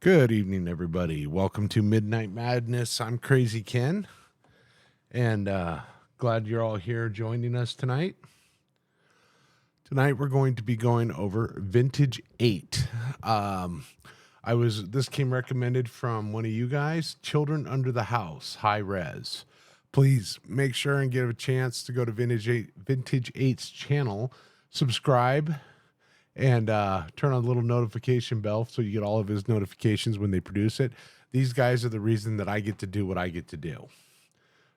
Good evening, everybody. Welcome to Midnight Madness. I'm Crazy Ken, and glad you're all here joining us tonight. Tonight, we're going to be going over Vintage 8. This came recommended from one of you guys, Children Under the House, high res. Please make sure and give a chance to go to Vintage 8's channel, subscribe, and turn on the little notification bell so you get all of his notifications when they produce it. These guys are the reason that I get to do what I get to do.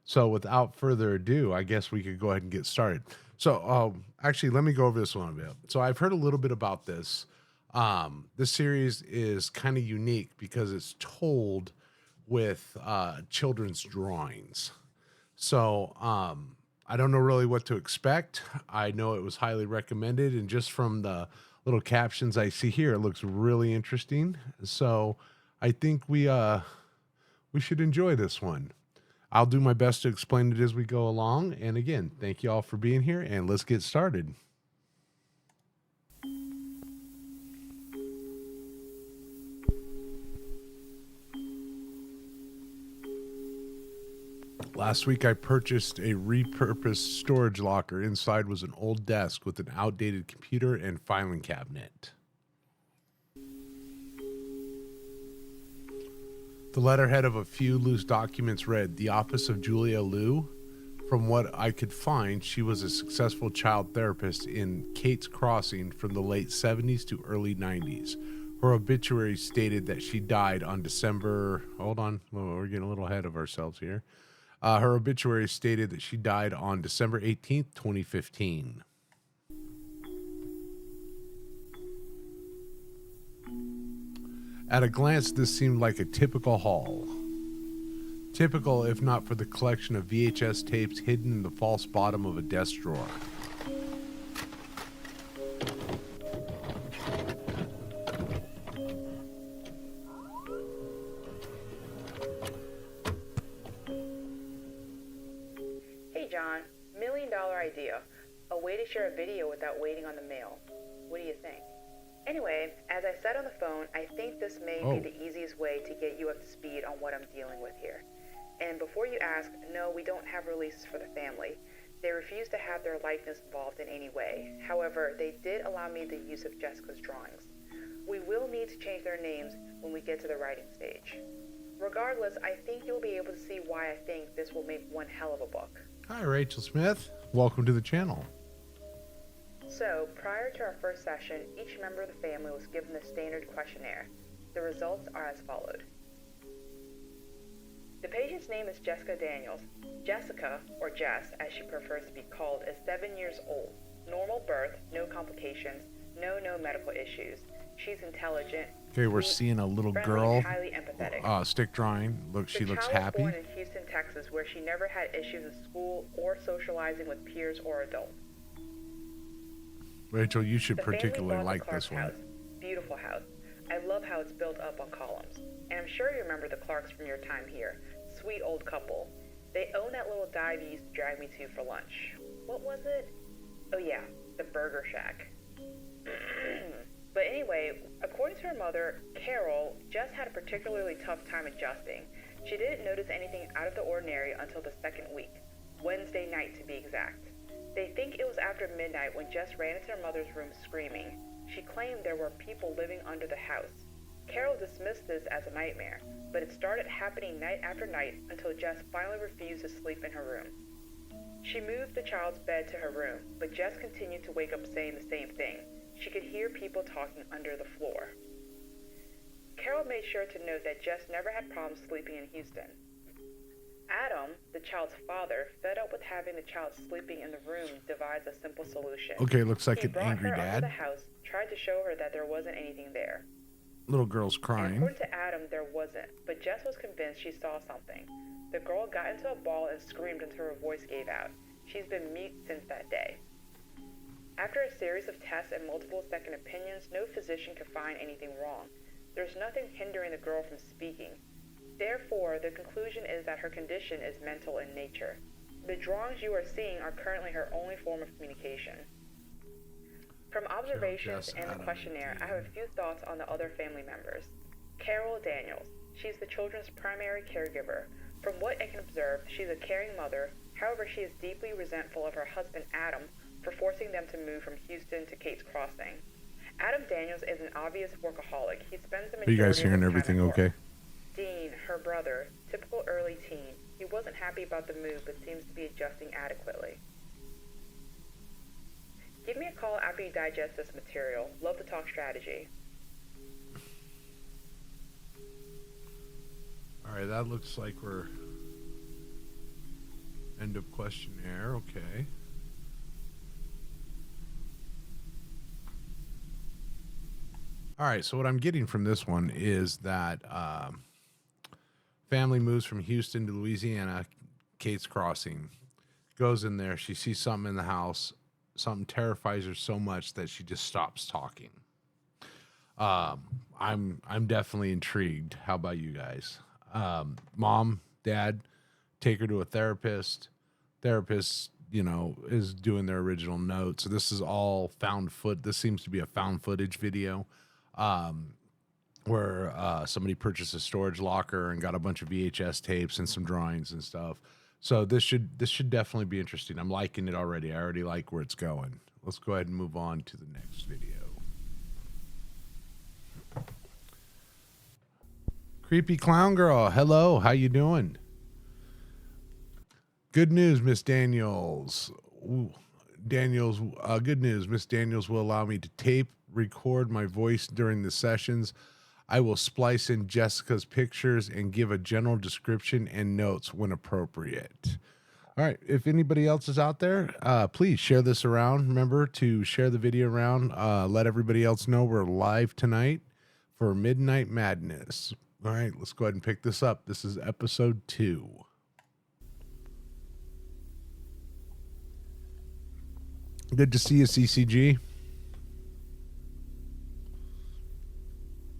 So without further ado, I guess we could go ahead and get started. So actually, let me go over this one a bit. So I've heard a little bit about this. This series is kind of unique because it's told with children's drawings. So I don't know really what to expect. I know it was highly recommended, and just from the little captions I see here, it looks really interesting. So I think we should enjoy this one. I'll do my best to explain it as we go along. And again, thank you all for being here, and let's get started. Last week, I purchased a repurposed storage locker. Inside was an old desk with an outdated computer and filing cabinet. The letterhead of a few loose documents read, "The office of Julia Liu." From what I could find, she was a successful child therapist in Kate's Crossing from the late 70s to early 90s. Her obituary stated that she died on December... Hold on, we're getting a little ahead of ourselves here. Her obituary stated that she died on December 18th, 2015. At a glance, this seemed like a typical haul. Typical, if not for the collection of VHS tapes hidden in the false bottom of a desk drawer. Idea. A way to share a video without waiting on the mail. What do you think? Anyway, as I said on the phone, I think this may be the easiest way to get you up to speed on what I'm dealing with here. And before you ask, no, we don't have releases for the family. They refuse to have their likeness involved in any way. However, they did allow me the use of Jessica's drawings. We will need to change their names when we get to the writing stage. Regardless, I think you'll be able to see why I think this will make one hell of a book. Hi, Rachel Smith. Welcome to the channel. So, prior to our first session, each member of the family was given the standard questionnaire. The results are as followed. The patient's name is Jessica Daniels. Jessica, or Jess, as she prefers to be called, is 7 years old. Normal birth, no complications, no medical issues. She's intelligent. Okay, we're seeing a little girl. Highly empathetic. Stick drawing. Look, she looks happy. The child was born in Houston, Texas, where she never had issues in school or socializing with peers or adults. Rachel, you should particularly like this one. Beautiful house. I love how it's built up on columns. And I'm sure you remember the Clarks from your time here. Sweet old couple. They own that little dive you used to drag me to for lunch. What was it? Oh yeah, the Burger Shack. But anyway, according to her mother, Carol, Jess had a particularly tough time adjusting. She didn't notice anything out of the ordinary until the second week, Wednesday night to be exact. They think it was after midnight when Jess ran into her mother's room screaming. She claimed there were people living under the house. Carol dismissed this as a nightmare, but it started happening night after night until Jess finally refused to sleep in her room. She moved the child's bed to her room, but Jess continued to wake up saying the same thing. She could hear people talking under the floor. Carol made sure to note that Jess never had problems sleeping in Houston. Adam, the child's father, fed up with having the child sleeping in the room, devised a simple solution. Okay, looks like he an angry brought her dad. under the house, tried to show her that there wasn't anything there. Little girl's crying. And according to Adam, there wasn't, but Jess was convinced she saw something. The girl got into a ball and screamed until her voice gave out. She's been mute since that day. After a series of tests and multiple second opinions, no physician could find anything wrong. There's nothing hindering the girl from speaking. Therefore, the conclusion is that her condition is mental in nature. The drawings you are seeing are currently her only form of communication. From observations and the questionnaire, I have a few thoughts on the other family members. Carol Daniels. She's the children's primary caregiver. From what I can observe, she's a caring mother. However, she is deeply resentful of her husband Adam for forcing them to move from Houston to Kate's Crossing. Adam Daniels is an obvious workaholic. He spends the Are you majority guys of hearing his everything time at work. okay? Dean, her brother, typical early teen. He wasn't happy about the move, but seems to be adjusting adequately. Give me a call after you digest this material. Love to talk strategy. All right, that looks like we're end of questionnaire. Okay. All right, so what I'm getting from this one is that family moves from Houston to Louisiana, Kate's Crossing, goes in there, she sees something in the house, something terrifies her so much that she just stops talking. I'm definitely intrigued. How about you guys? Mom, dad, take her to a therapist. Therapist, is doing their original notes. So this is all found foot. This seems to be a found footage video, where somebody purchased a storage locker and got a bunch of VHS tapes and some drawings and stuff. So this should definitely be interesting. I'm liking it already. I already like where it's going. Let's go ahead and move on to the next video. Creepy Clown Girl, hello, how you doing? Good news, Miss Daniels. Ooh, good news. Miss Daniels will allow me to tape record my voice during the sessions. I will splice in Jessica's pictures and give a general description and notes when appropriate. All right, if anybody else is out there, please share this around. Remember to share the video around. Let everybody else know we're live tonight for Midnight Madness. All right, let's go ahead and pick this up. This is episode 2. Good to see you, CCG.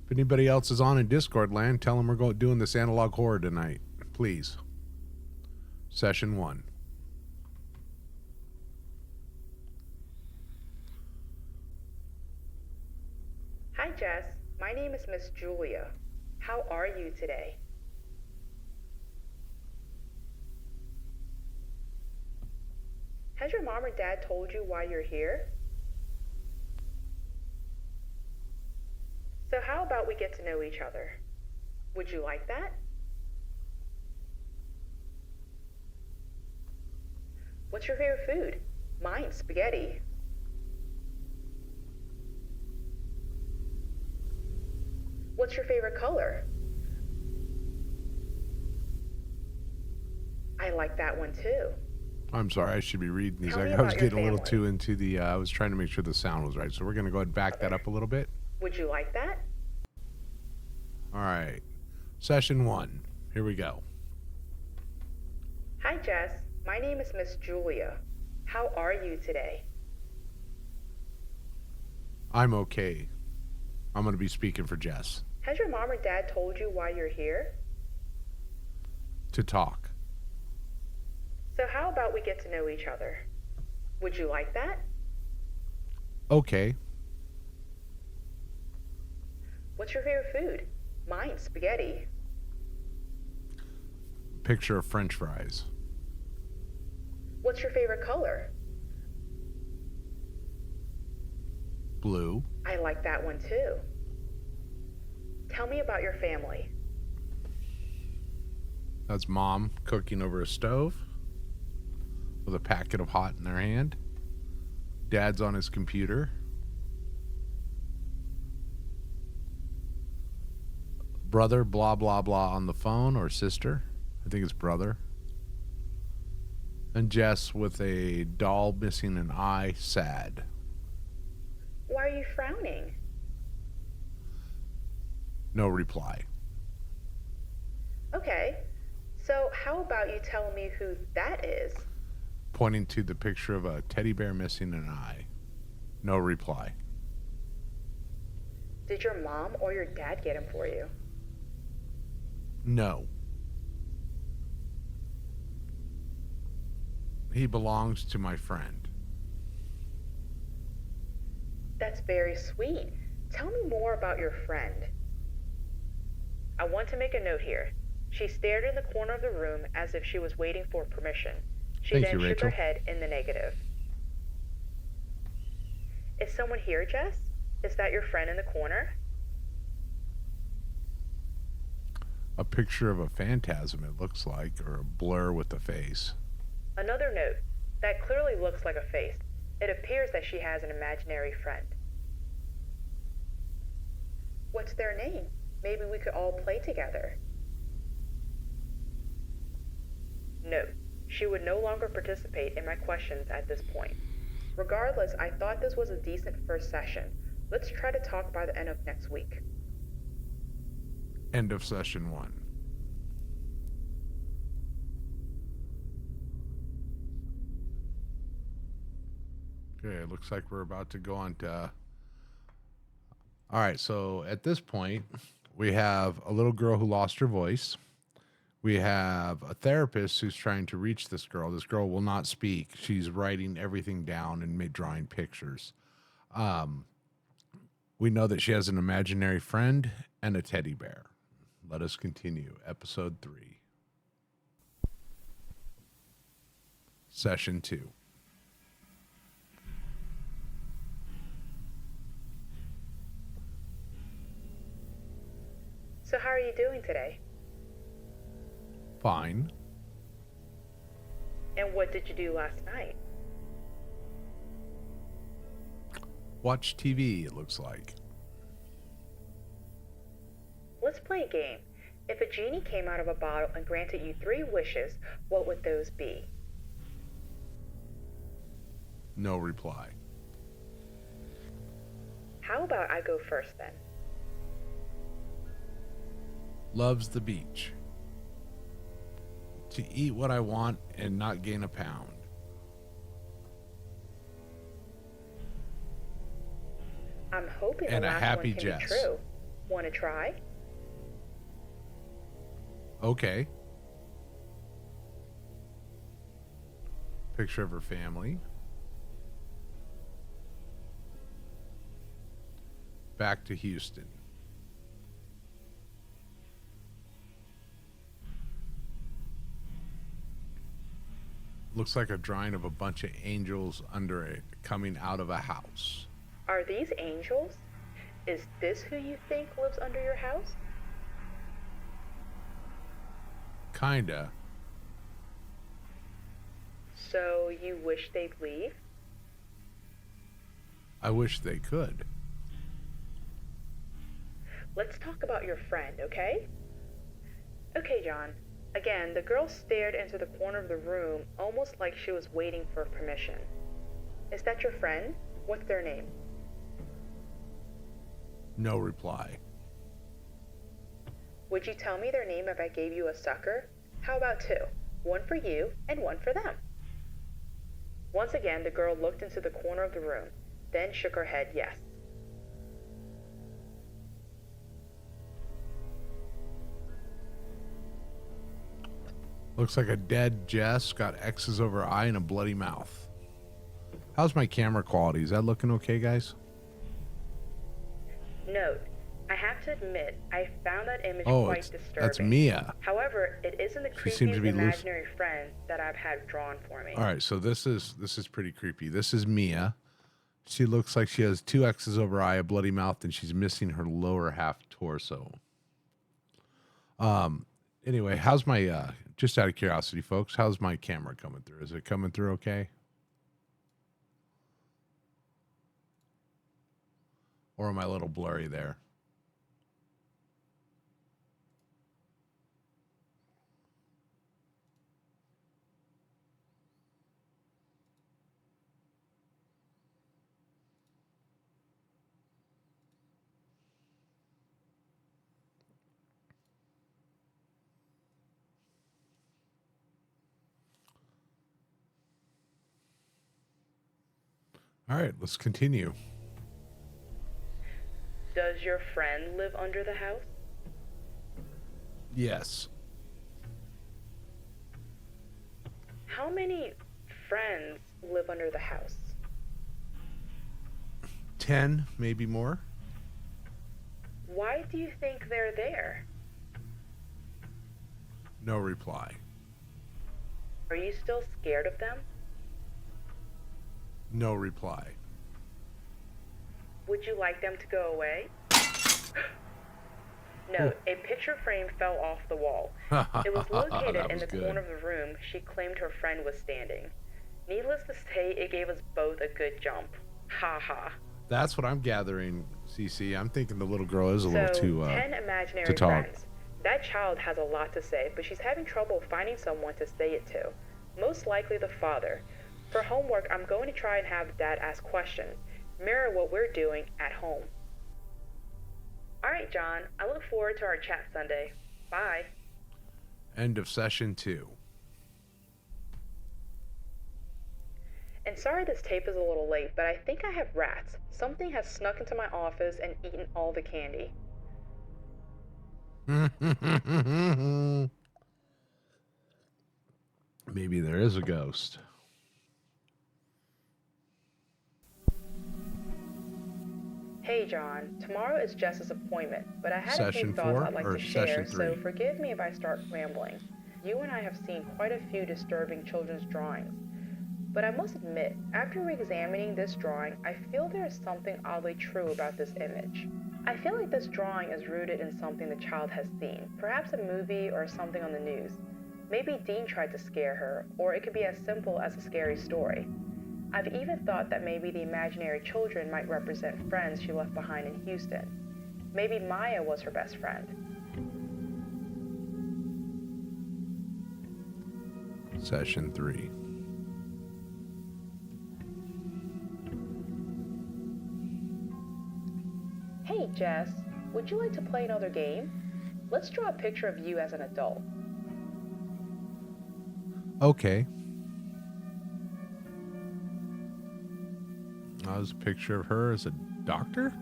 If anybody else is on in Discord land, tell them we're doing this analog horror tonight, please. Session 1. Hi, Jess. My name is Miss Julia. How are you today? Has your mom or dad told you why you're here? So how about we get to know each other? Would you like that? What's your favorite food? Mine's spaghetti. What's your favorite color? I like that one too. I'm sorry, I should be reading these. Tell me I was about your getting a little family. too into the, I was trying to make sure the sound was right. So we're going to go ahead and back that up a little bit. Would you like that? All right. Session 1. Here we go. Hi, Jess. My name is Miss Julia. How are you today? I'm okay. I'm going to be speaking for Jess. Has your mom or dad told you why you're here? To talk. So how about we get to know each other? Would you like that? Okay. What's your favorite food? Mine's spaghetti. Picture of French fries. What's your favorite color? Blue. I like that one too. Tell me about your family. That's mom cooking over a stove with a packet of hot in their hand. Dad's on his computer. Brother, blah, blah, blah on the phone, or sister. I think it's brother. And Jess with a doll missing an eye, sad. Why are you frowning? No reply. Okay, so how about you tell me who that is? Pointing to the picture of a teddy bear missing an eye. No reply. Did your mom or your dad get him for you? No. He belongs to my friend. That's very sweet. Tell me more about your friend. I want to make a note here. She stared in the corner of the room as if she was waiting for permission. She Thank then you, shook her Rachel. head in the negative. Is someone here, Jess? Is that your friend in the corner? A picture of a phantasm, it looks like, or a blur with the face. Another note. That clearly looks like a face. It appears that she has an imaginary friend. What's their name? Maybe we could all play together. Note. She would no longer participate in my questions at this point. Regardless, I thought this was a decent first session. Let's try to talk by the end of next week. End of session 1. Okay, it looks like we're about to go on to... All right, so at this point, we have a little girl who lost her voice. We have a therapist who's trying to reach this girl. This girl will not speak. She's writing everything down and drawing pictures. We know that she has an imaginary friend and a teddy bear. Let us continue. Episode 3. Session 2. So how are you doing today? Fine. And what did you do last night? Watch TV, it looks like. Let's play a game. If a genie came out of a bottle and granted you 3 wishes, what would those be? No reply. How about I go first then? Loves the beach. To eat what I want and not gain a pound. I'm hoping And the a last happy one can Jess. be true. Want to try? Okay. Picture of her family. Back to Houston. Looks like a drawing of a bunch of angels under it coming out of a house. Are these angels? Is this who you think lives under your house? Kinda. So you wish they'd leave? I wish they could. Let's talk about your friend, okay? Okay, John. Again, the girl stared into the corner of the room almost like she was waiting for permission. Is that your friend? What's their name? No reply. Would you tell me their name if I gave you a sucker? How about 2? One for you and one for them. Once again, the girl looked into the corner of the room, then shook her head yes. Looks like a dead Jess, got X's over her eye and a bloody mouth. How's my camera quality? Is that looking okay, guys? Note, I have to admit, I found that image Oh, quite disturbing. that's Mia. However, it isn't the She seems to creepiest be loose. imaginary friend that I've had drawn for me. All right, so this is pretty creepy. This is Mia. She looks like she has 2 X's over her eye, a bloody mouth, and she's missing her lower half torso. Anyway, how's my just out of curiosity, folks, how's my camera coming through? Is it coming through okay? Or am I a little blurry there? All right, let's continue. Does your friend live under the house? Yes. How many friends live under the house? 10, maybe more. Why do you think they're there? No reply. Are you still scared of them? No reply. Would you like them to go away? Oh. No, a picture frame fell off the wall. It was located That in was the good. corner of the room she claimed her friend was standing. Needless to say, it gave us both a good jump. Ha ha. That's what I'm gathering, CC. I'm thinking the little girl is a little So, too 10 to imaginary talk. friends. That child has a lot to say, but she's having trouble finding someone to say it to. Most likely the father. For homework, I'm going to try and have Dad ask questions, mirror what we're doing at home. Alright, John, I look forward to our chat Sunday. Bye. End of session 2. And sorry this tape is a little late, but I think I have rats. Something has snuck into my office and eaten all the candy. Maybe there is a ghost. Hey John, tomorrow is Jess's appointment, but I had a few Session thoughts 4 I'd like or to share, session so 3? forgive me if I start rambling. You and I have seen quite a few disturbing children's drawings. But I must admit, after re-examining this drawing, I feel there is something oddly true about this image. I feel like this drawing is rooted in something the child has seen, perhaps a movie or something on the news. Maybe Dean tried to scare her, or it could be as simple as a scary story. I've even thought that maybe the imaginary children might represent friends she left behind in Houston. Maybe Maya was her best friend. Session 3. Hey Jess, would you like to play another game? Let's draw a picture of you as an adult. Okay. That was a picture of her as a doctor?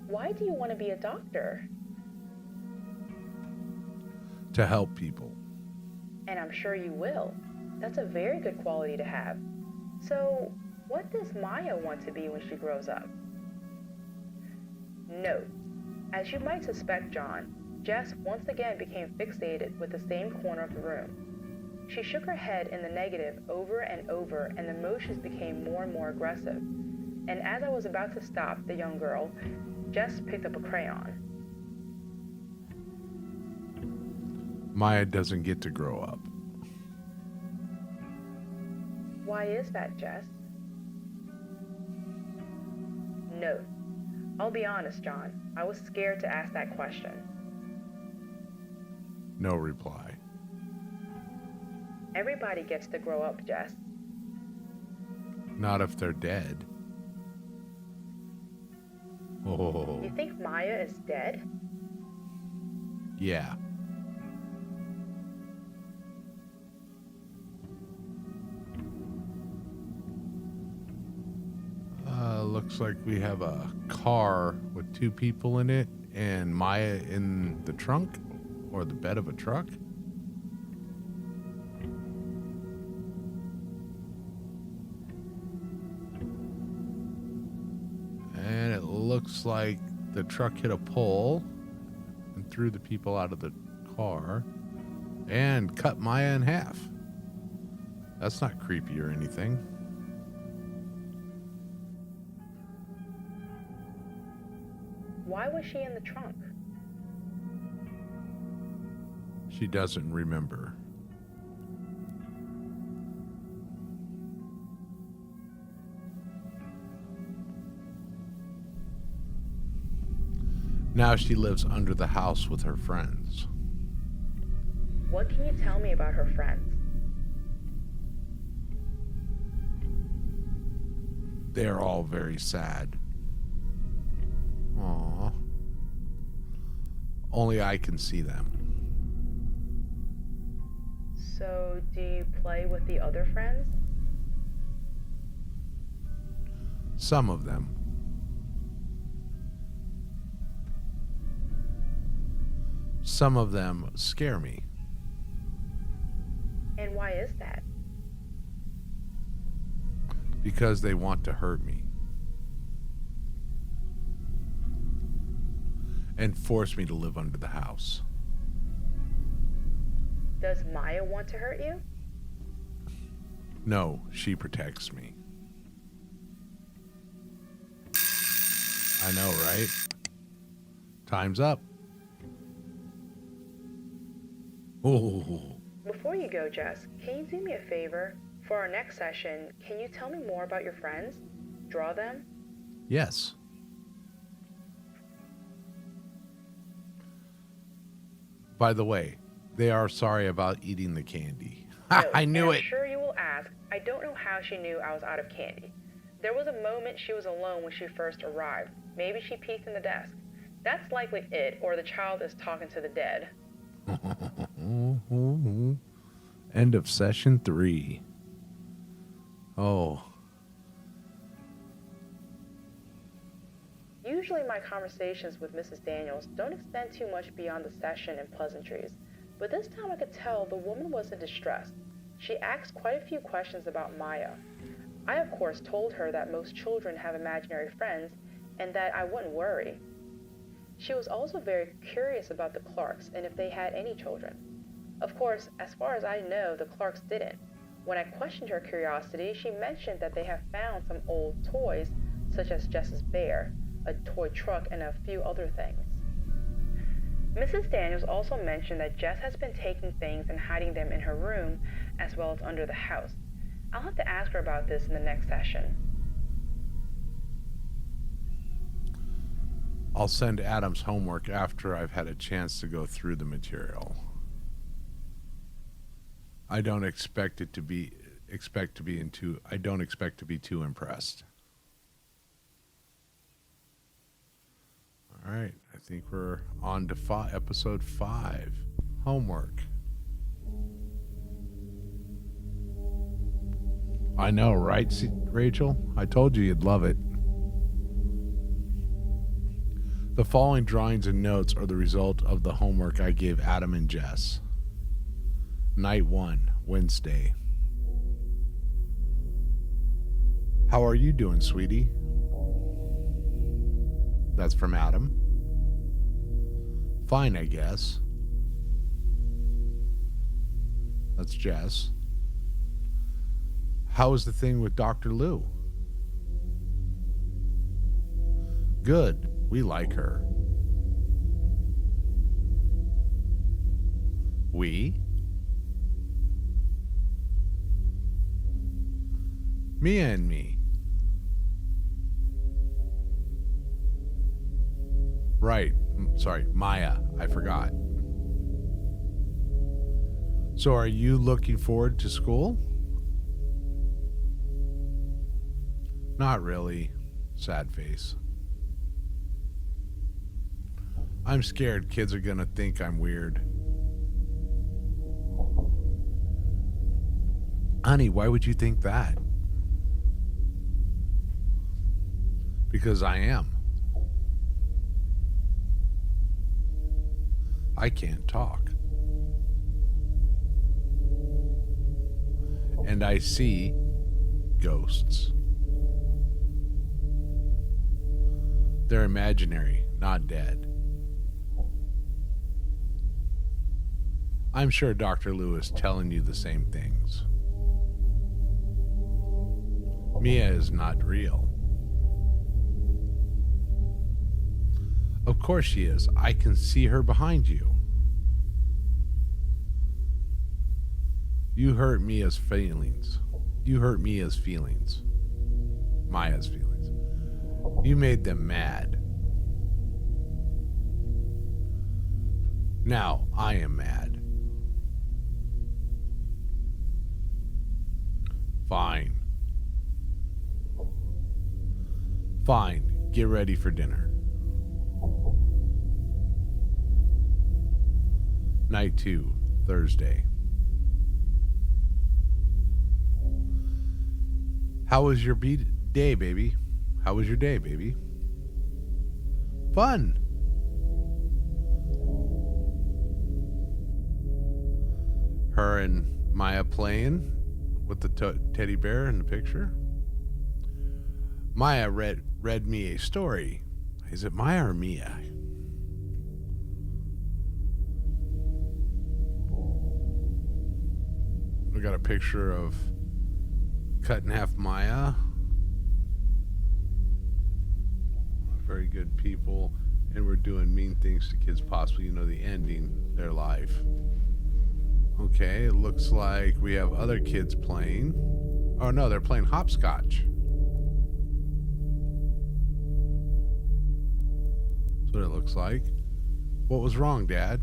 Why do you want to be a doctor? To help people. And I'm sure you will. That's a very good quality to have. So, what does Maya want to be when she grows up? Note, as you might suspect, John, Jess once again became fixated with the same corner of the room. She shook her head in the negative over and over, and the motions became more and more aggressive. And as I was about to stop the young girl, Jess picked up a crayon. Maya doesn't get to grow up. Why is that, Jess? Note, I'll be honest, John, I was scared to ask that question. No reply. Everybody gets to grow up, Jess. Not if they're dead. Oh, You think Maya is dead? yeah. Looks like we have a car with 2 people in it and Maya in the trunk or the bed of a truck. And it looks like the truck hit a pole and threw the people out of the car and cut Maya in half. That's not creepy or anything. Why was she in the trunk? She doesn't remember. Now she lives under the house with her friends. What can you tell me about her friends? They're all very sad. Aww. Only I can see them. So, do you play with the other friends? Some of them. Some of them scare me. And why is that? Because they want to hurt me. And force me to live under the house. Does Maya want to hurt you? No, she protects me. I know, right? Time's up. Oh, Before you go, Jess, can you do me a favor? For our next session, can you tell me more about your friends? Draw them? yes. By the way, they are sorry about eating the candy. Noted, I knew and it. I'm sure you will ask, I don't know how she knew I was out of candy. There was a moment she was alone when she first arrived. Maybe she peeked in the desk. That's likely it, or the child is talking to the dead. End of session 3. Oh, Usually my conversations with Mrs. Daniels don't extend too much beyond the session and pleasantries, but this time I could tell the woman was in distress. She asked quite a few questions about Maya. I of course told her that most children have imaginary friends and that I wouldn't worry. She was also very curious about the Clarks and if they had any children. Of course, as far as I know, the Clarks didn't. When I questioned her curiosity, she mentioned that they have found some old toys, such as Jess's bear, a toy truck, and a few other things. Mrs. Daniels also mentioned that Jess has been taking things and hiding them in her room as well as under the house. I'll have to ask her about this in the next session. I'll send Adam's homework after I've had a chance to go through the material. I don't expect to be too impressed. All right, I think we're on to episode 5, homework. I know, right, Rachel? I told you you'd love it. The following drawings and notes are the result of the homework I gave Adam and Jess. Night 1, Wednesday. How are you doing, sweetie? That's from Adam. Fine, I guess. That's Jess. How is the thing with Dr. Lou? Good. We like her. We? Mia and me. Right. Sorry, Maya. I forgot. So are you looking forward to school? Not really. Sad face. I'm scared kids are gonna think I'm weird. Honey, why would you think that? Because I am. I can't talk. And I see ghosts. They're imaginary, not dead. I'm sure Dr. Lou is telling you the same things. Mia is not real. Of course she is. I can see her behind you. You hurt Mia's feelings. You hurt Mia's feelings. Maya's feelings. You made them mad. Now I am mad. Fine. Fine. Get ready for dinner. Night 2, Thursday. How was your day, baby? How was your day, baby? Fun. Her and Maya playing with the teddy bear in the picture. Maya read me a story. Is it Maya or Mia? We got a picture of cut in half Maya. Very good people, and we're doing mean things to kids, possibly, the ending their life. Okay, it looks like we have other kids playing. Oh no, they're playing hopscotch. That's what it looks like. What was wrong, Dad?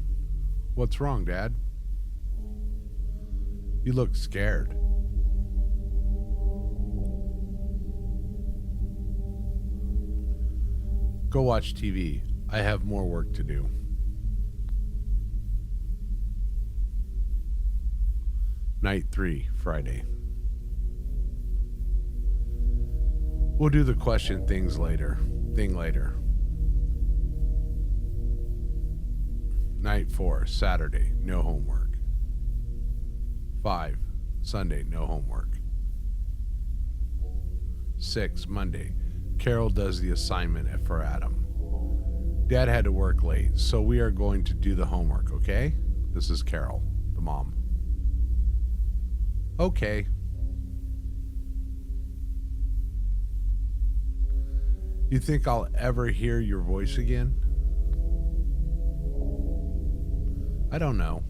What's wrong, Dad? You look scared. Go watch TV. I have more work to do. Night 3, Friday. We'll do the question thing later. Night 4, Saturday, no homework. 5, Sunday, no homework. 6, Monday, Carol does the assignment for Adam. Dad had to work late, so we are going to do the homework, okay? This is Carol, the mom. Okay. You think I'll ever hear your voice again? I don't know.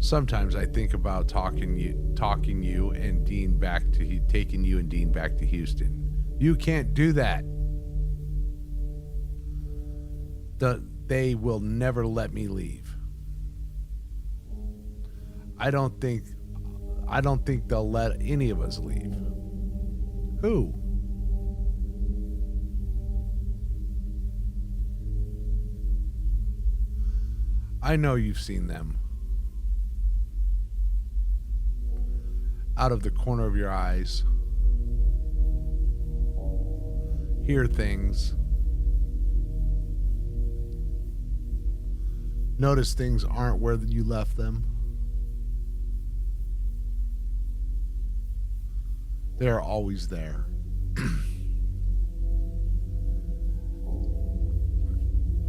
Sometimes I think about taking you and Dean back to Houston. You can't do that. They will never let me leave. I don't think they'll let any of us leave. Who? I know you've seen them. Out of the corner of your eyes. Hear things. Notice things aren't where you left them. They're always there.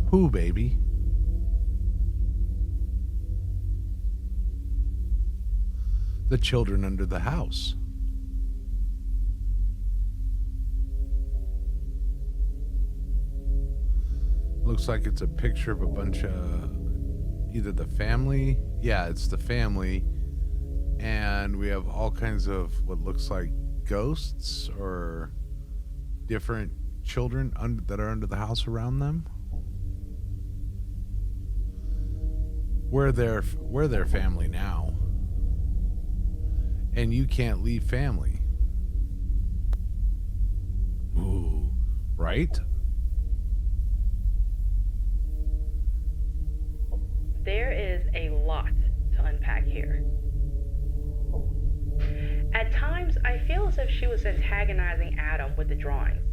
Who, baby? The children under the house. Looks like it's a picture of a bunch of either the family. Yeah, it's the family. And we have all kinds of what looks like ghosts or different children that are under the house around them. We're their family now. And you can't leave family. Ooh, right? There is a lot to unpack here. At times, I feel as if she was antagonizing Adam with the drawings,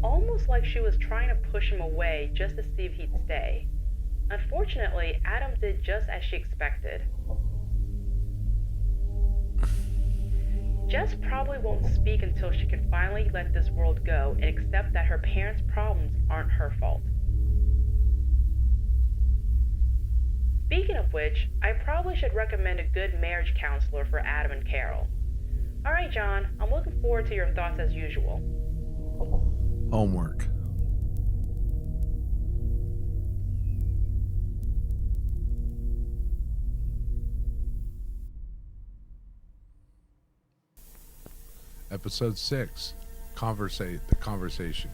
almost like she was trying to push him away just to see if he'd stay. Unfortunately, Adam did just as she expected. Jess probably won't speak until she can finally let this world go and accept that her parents' problems aren't her fault. Speaking of which, I probably should recommend a good marriage counselor for Adam and Carol. Alright, John, I'm looking forward to your thoughts as usual. Homework. Episode 6. The conversation.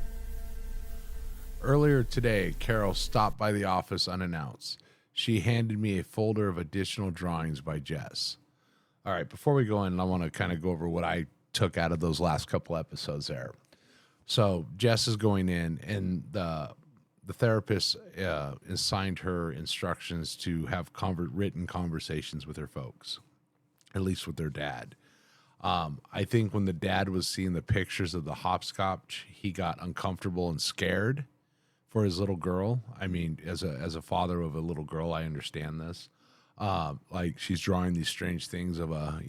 Earlier today, Carol stopped by the office unannounced. She handed me a folder of additional drawings by Jess. All right, before we go in, I want to kind of go over what I took out of those last couple episodes there. So Jess is going in, and the therapist assigned her instructions to have written conversations with her folks, at least with their dad. I think when the dad was seeing the pictures of the hopscotch, he got uncomfortable and scared for his little girl. I mean, as a father of a little girl, I understand this. Like she's drawing these strange things of her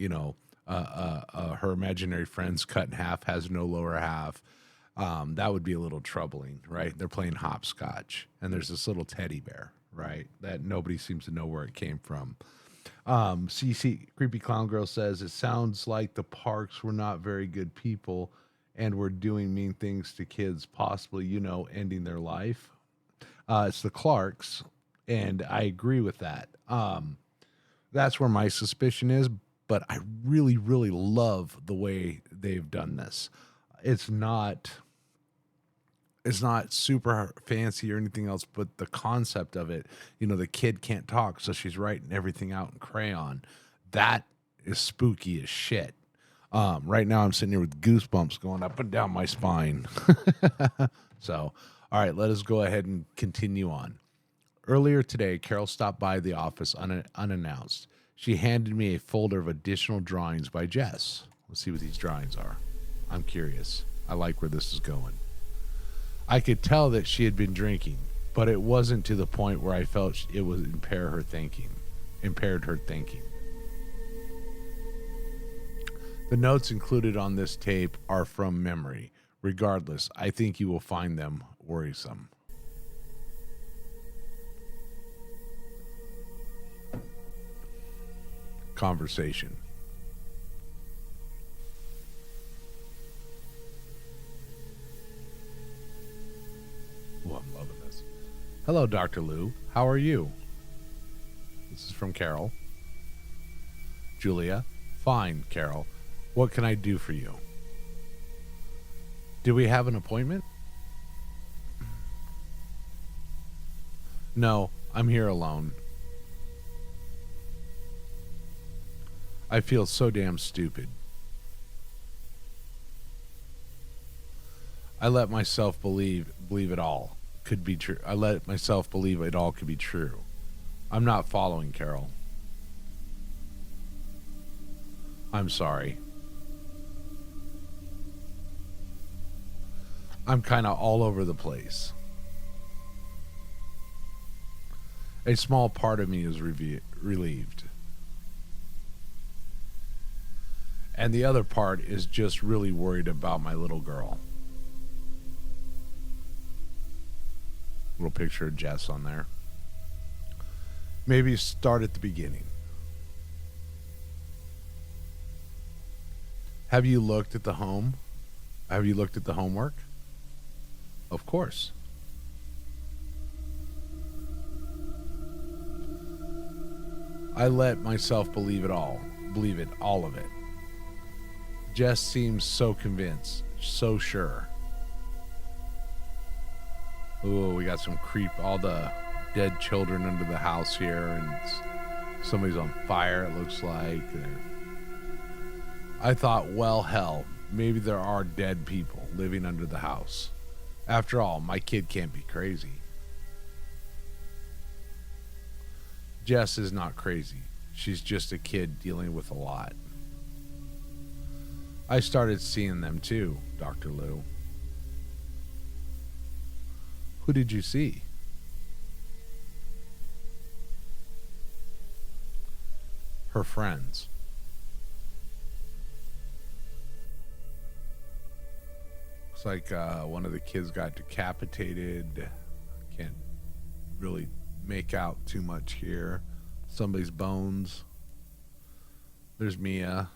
imaginary friends cut in half, has no lower half. That would be a little troubling, right? They're playing hopscotch, and there's this little teddy bear, right? That nobody seems to know where it came from. CC Creepy Clown Girl says it sounds like the Parks were not very good people and were doing mean things to kids, possibly, ending their life. It's the Clarks, and I agree with that. That's where my suspicion is, but I really, really love the way they've done this. It's not it's not super fancy or anything else, but the concept of it, the kid can't talk, so she's writing everything out in crayon. That is spooky as shit. Right now I'm sitting here with goosebumps going up and down my spine. So, all right, let us go ahead and continue on. Earlier today, Carol stopped by the office unannounced. She handed me a folder of additional drawings by Jess. Let's see what these drawings are. I'm curious. I like where this is going. I could tell that she had been drinking, but it wasn't to the point where I felt it would impaired her thinking. The notes included on this tape are from memory. Regardless, I think you will find them worrisome. Conversation. Oh, I'm loving this. Hello, Dr. Lou. How are you? This is from Carol. Julia. Fine, Carol. What can I do for you? Do we have an appointment? No, I'm here alone. I feel so damn stupid. I let myself believe it all could be true. I let myself believe it all could be true. I'm not following, Carol. I'm sorry. I'm kind of all over the place. A small part of me is relieved. And the other part is just really worried about my little girl. Little picture of Jess on there. Maybe start at the beginning. Have you looked at the home? Have you looked at the homework? Of course. I let myself believe it, all of it. Jess seems so convinced, so sure. Ooh, we got some all the dead children under the house here, and somebody's on fire, it looks like. I thought, well, hell, maybe there are dead people living under the house. After all, my kid can't be crazy. Jess is not crazy. She's just a kid dealing with a lot. I started seeing them too, Dr. Lou. Who did you see? Her friends. Looks like one of the kids got decapitated. Can't really make out too much here. Somebody's bones. There's Mia.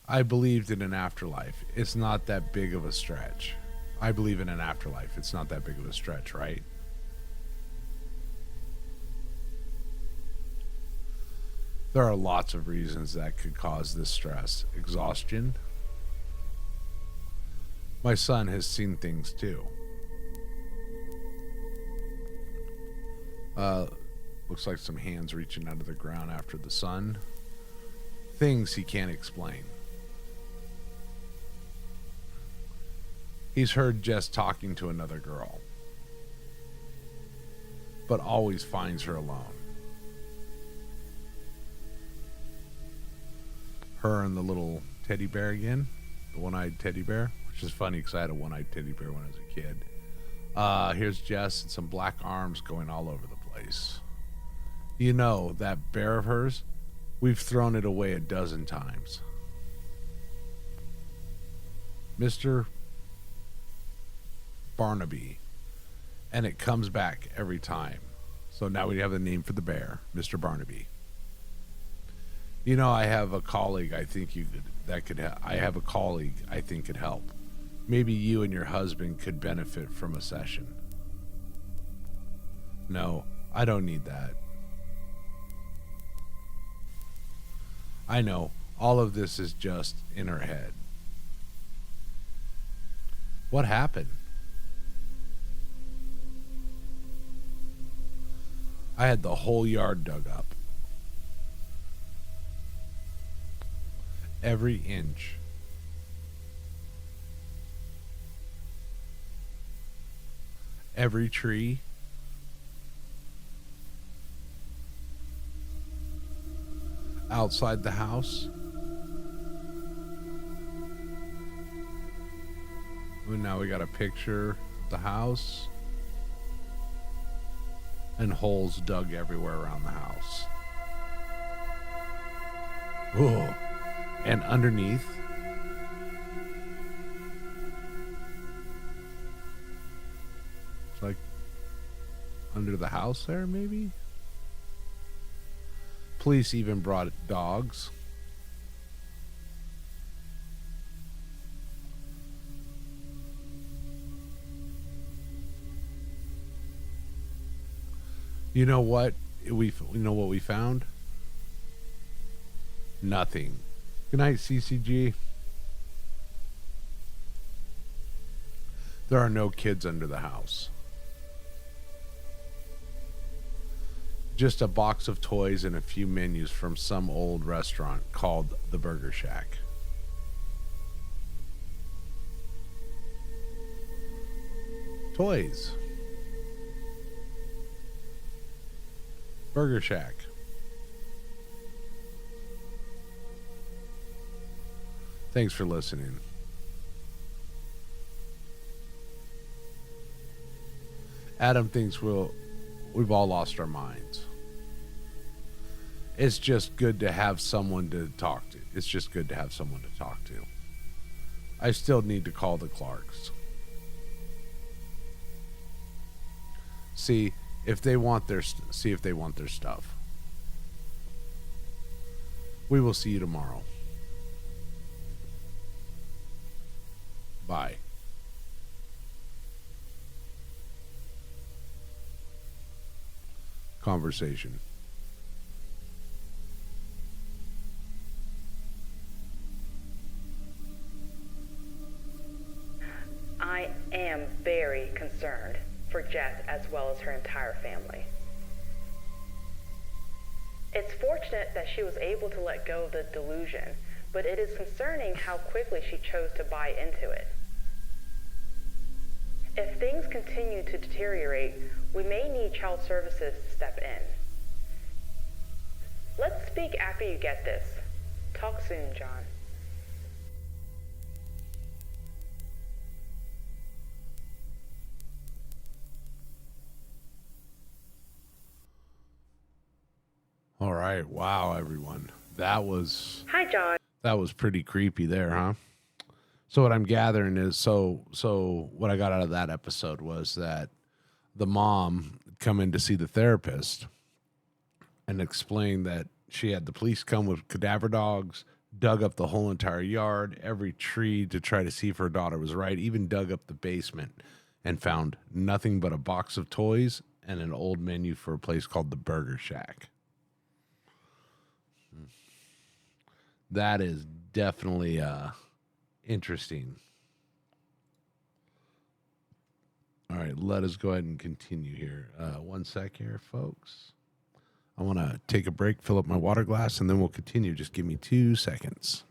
I believed in an afterlife. It's not that big of a stretch. I believe in an afterlife. It's not that big of a stretch, right? There are lots of reasons that could cause this stress. Exhaustion. My son has seen things too. Looks like some hands reaching out of the ground after the sun. Things he can't explain. He's heard Jess talking to another girl, but always finds her alone. Her and the little teddy bear again, the one-eyed teddy bear, which is funny because I had a one-eyed teddy bear when I was a kid. Here's Jess and some black arms going all over the place. You know, that bear of hers, we've thrown it away 12 times. Mr. Barnaby, and it comes back every time. So now we have the name for the bear, Mr. Barnaby. You know, I have a colleague. I think you could that could. I have a colleague I think could help. Maybe you and your husband could benefit from a session. No, I don't need that. I know all of this is just in her head. What happened? I had the whole yard dug up. Every inch. Every tree. Outside the house. And now we got a picture of the house. And holes dug everywhere around the house. Whoa. And underneath, it's like under the house there, maybe? Police even brought dogs. You know what? You know what we found? Nothing. Good night, CCG. There are no kids under the house. Just a box of toys and a few menus from some old restaurant called the Burger Shack. Toys. Burger Shack. Thanks for listening. Adam thinks we've all lost our minds. It's just good to have someone to talk to. It's just good to have someone to talk to. I still need to call the Clarks. See if they want their stuff. We will see you tomorrow. Bye. Conversation. I am very concerned for Jess as well as her entire family. It's fortunate that she was able to let go of the delusion, but it is concerning how quickly she chose to buy into it. If things continue to deteriorate, we may need child services to step in. Let's speak after you get this. Talk soon, John. All right. Wow, everyone. That was Hi, John. pretty creepy there, huh? So what I'm gathering is so what I got out of that episode was that the mom come in to see the therapist and explained that she had the police come with cadaver dogs, dug up the whole entire yard, every tree to try to see if her daughter was right, even dug up the basement and found nothing but a box of toys and an old menu for a place called the Burger Shack. That is definitely interesting. All right, let us go ahead and continue here. 1 sec here, folks. I want to take a break, fill up my water glass, and then we'll continue. Just give me 2 seconds.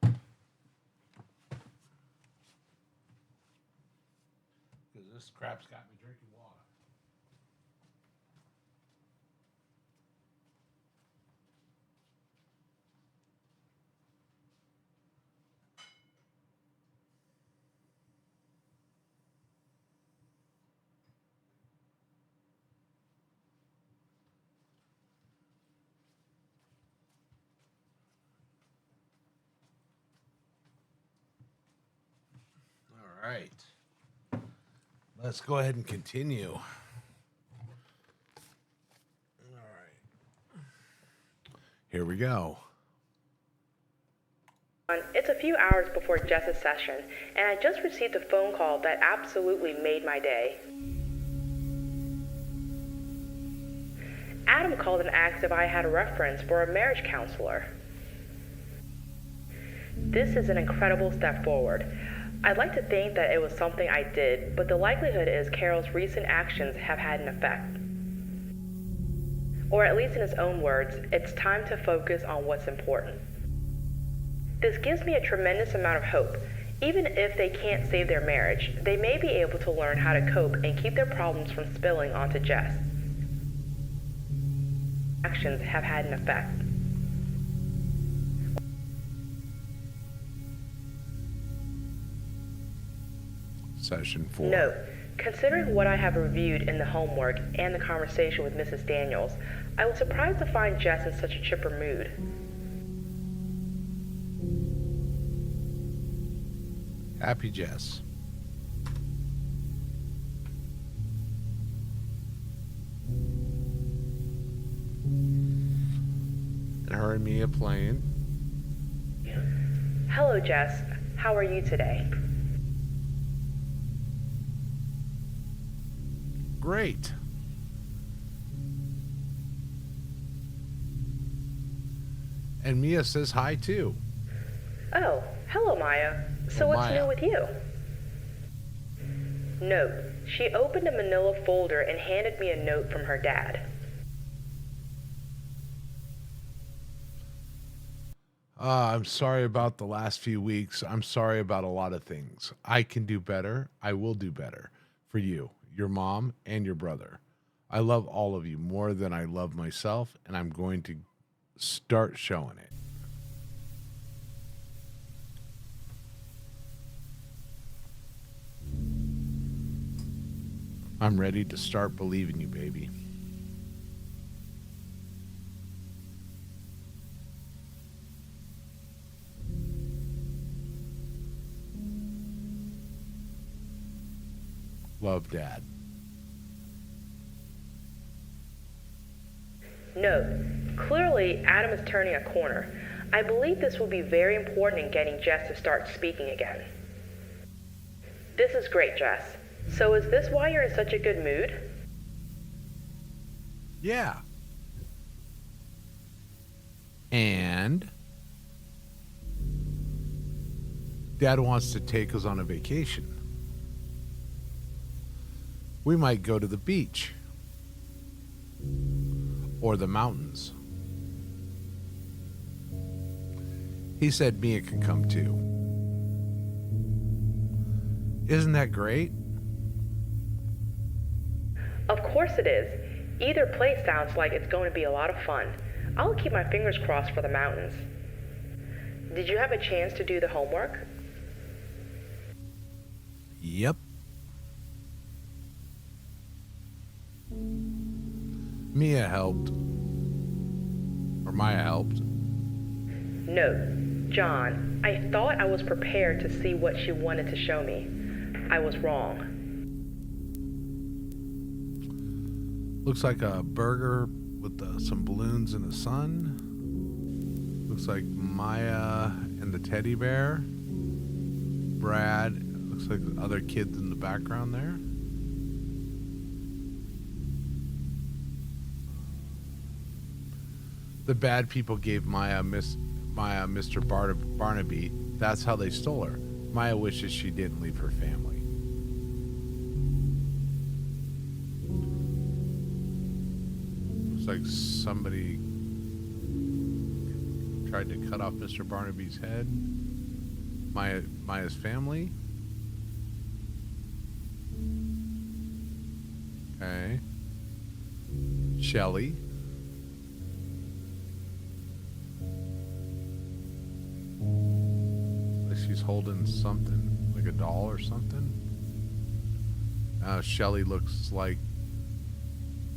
Because this crap's got me drinking water. right. Let's go ahead and continue. All right. Here we go. It's a few hours before Jess's session, and I just received a phone call that absolutely made my day. Adam called and asked if I had a reference for a marriage counselor. This is an incredible step forward. I'd like to think that it was something I did, but the likelihood is Carol's recent actions have had an effect. Or at least in his own words, it's time to focus on what's important. This gives me a tremendous amount of hope. Even if they can't save their marriage, they may be able to learn how to cope and keep their problems from spilling onto Jess. Actions have had an effect. Session 4. Note, considering what I have reviewed in the homework and the conversation with Mrs. Daniels, I was surprised to find Jess in such a chipper mood. Happy Jess. And her and Mia playing. Hello, Jess. How are you today? Great. And Mia says hi too. Oh, hello, Maya. So what's Maya. new with you? Note, she opened a manila folder and handed me a note from her dad. I'm sorry about the last few weeks. I'm sorry about a lot of things. I can do better. I will do better for you, your mom, and your brother. I love all of you more than I love myself, and I'm going to start showing it. I'm ready to start believing you, baby. Love, Dad. Note, clearly Adam is turning a corner. I believe this will be very important in getting Jess to start speaking again. This is great, Jess. So is this why you're in such a good mood? Yeah. And Dad wants to take us on a vacation. We might go to the beach or the mountains. He said Mia can come too. Isn't that great? Of course it is. Either place sounds like it's going to be a lot of fun. I'll keep my fingers crossed for the mountains. Did you have a chance to do the homework? Yep. Mia helped. Or Maya helped. Note, John, I thought I was prepared to see what she wanted to show me. I was wrong. Looks like a burger with some balloons in the sun. Looks like Maya and the teddy bear. Brad. Looks like the other kids in the background there. The bad people gave Maya Mr. Barnaby. That's how they stole her. Maya wishes she didn't leave her family. Looks like somebody tried to cut off Mr. Barnaby's head. Maya's family. Okay. Shelly. She's holding something, like a doll or something. Shelly looks like,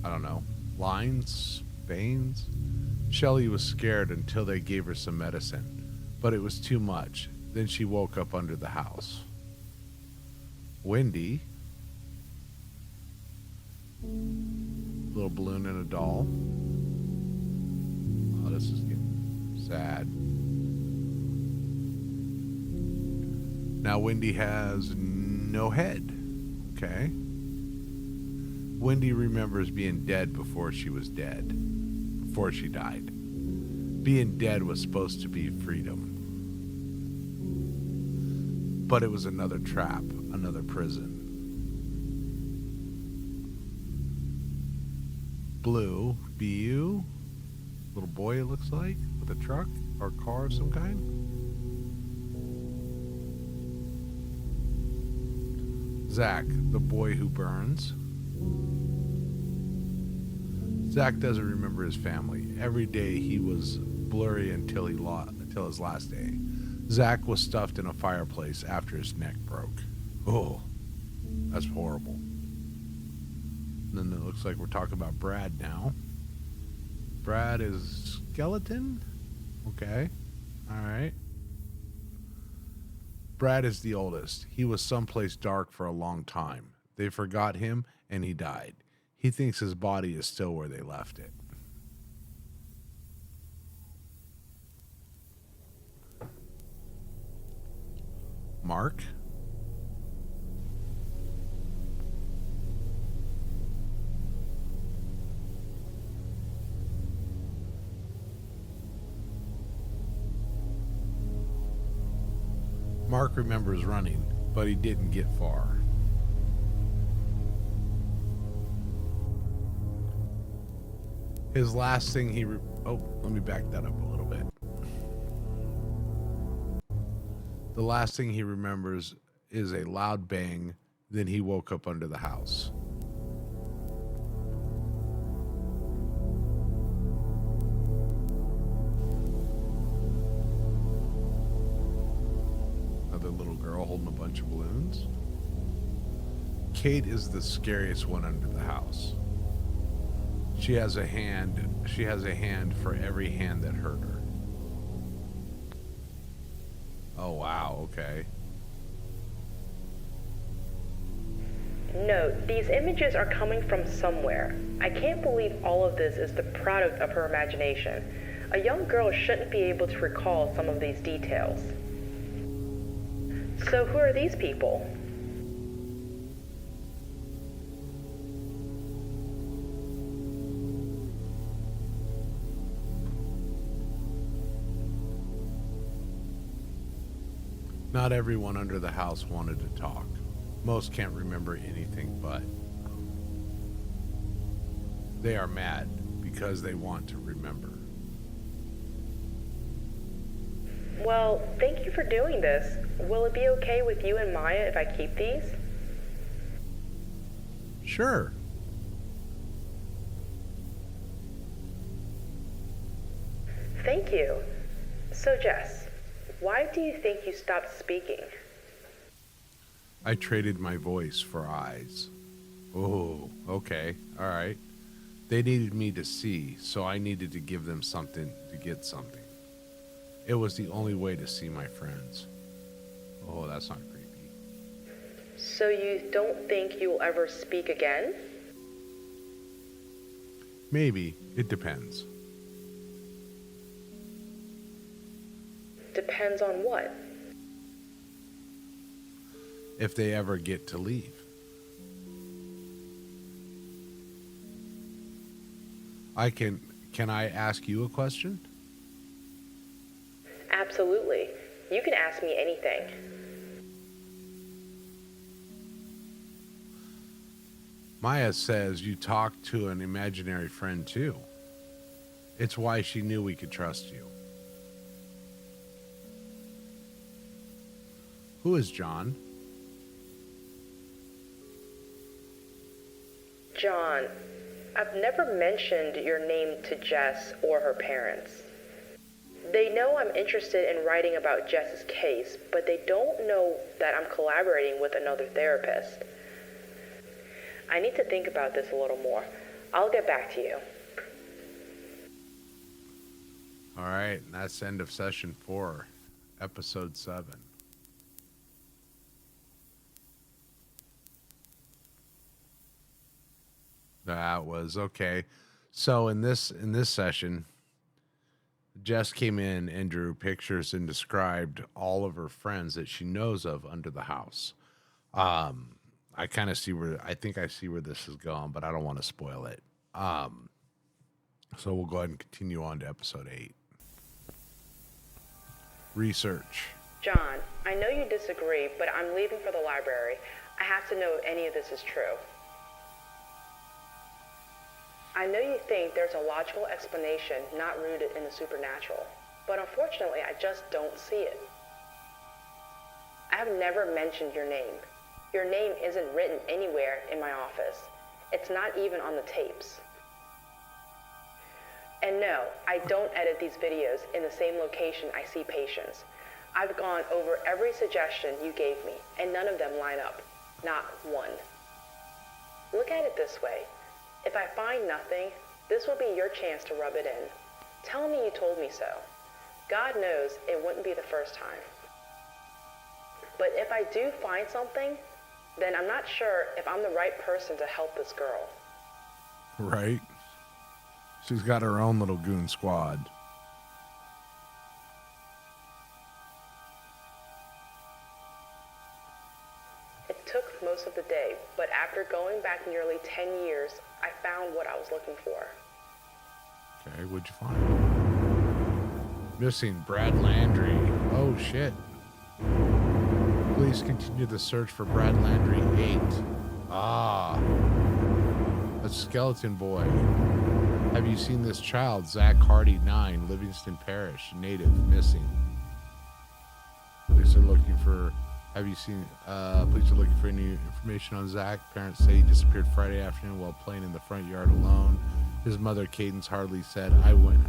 I don't know, lines, veins. Shelly was scared until they gave her some medicine, but it was too much. Then she woke up under the house. Wendy, little balloon and a doll. Oh, this is getting sad. Now Wendy has no head. Okay. Wendy remembers being dead before she was dead, before she died. Being dead was supposed to be freedom. But it was another trap, another prison. Blue, BU, little boy it looks like, with a truck or car of some kind. Zach, the boy who burns. Zach doesn't remember his family. Every day he was blurry until his last day. Zach was stuffed in a fireplace after his neck broke. Oh, that's horrible. And then it looks like we're talking about Brad now. Brad is skeleton? Okay. All right. Brad is the oldest. He was someplace dark for a long time. They forgot him and he died. He thinks his body is still where they left it. Mark? Mark remembers running, but he didn't get far. His last thing let me back that up a little bit. The last thing he remembers is a loud bang, then he woke up under the house. Another little girl holding a bunch of balloons. Kate is the scariest one under the house. She has a hand for every hand that hurt her. Oh, wow, okay. Note, these images are coming from somewhere. I can't believe all of this is the product of her imagination. A young girl shouldn't be able to recall some of these details. So who are these people? Not everyone under the house wanted to talk. Most can't remember anything but. They are mad because they want to remember. Well, thank you for doing this. Will it be okay with you and Maya if I keep these? Sure. Thank you. So, Jess, why do you think you stopped speaking? I traded my voice for eyes. Oh, okay. All right. They needed me to see, so I needed to give them something to get something. It was the only way to see my friends. Oh, that's not creepy. So you don't think you will ever speak again? Maybe. It depends. Depends on what? If they ever get to leave. Can I ask you a question? Absolutely. You can ask me anything. Maya says you talked to an imaginary friend too. It's why she knew we could trust you. Who is John? John, I've never mentioned your name to Jess or her parents. They know I'm interested in writing about Jess's case, but they don't know that I'm collaborating with another therapist. I need to think about this a little more. I'll get back to you. All right, and that's end of session 4, episode 7. that was. Okay. So in this session, Jess came in and drew pictures and described all of her friends that she knows of under the house. I kind of see where I think I see where this is going, but I don't want to spoil it. So we'll go ahead and continue on to episode 8. Research. John, I know you disagree, but I'm leaving for the library. I have to know if any of this is true. I know you think there's a logical explanation not rooted in the supernatural, but unfortunately, I just don't see it. I have never mentioned your name. Your name isn't written anywhere in my office. It's not even on the tapes. And no, I don't edit these videos in the same location I see patients. I've gone over every suggestion you gave me, and none of them line up. Not one. Look at it this way. If I find nothing, this will be your chance to rub it in. Tell me you told me so. God knows it wouldn't be the first time. But if I do find something, then I'm not sure if I'm the right person to help this girl. Right? She's got her own little goon squad. It took most of the day, but after going back nearly 10 years, I found what I was looking for. Okay, what'd you find? Missing Brad Landry. Oh, shit. Please continue the search for Brad Landry 8. Ah. A skeleton boy. Have you seen this child? Zach Hardy, 9, Livingston Parish, native, missing. Police are looking for... Have you seen... police are looking for any information on Zach. Parents say he disappeared Friday afternoon while playing in the front yard alone. His mother, Cadence Hardley, said, I went...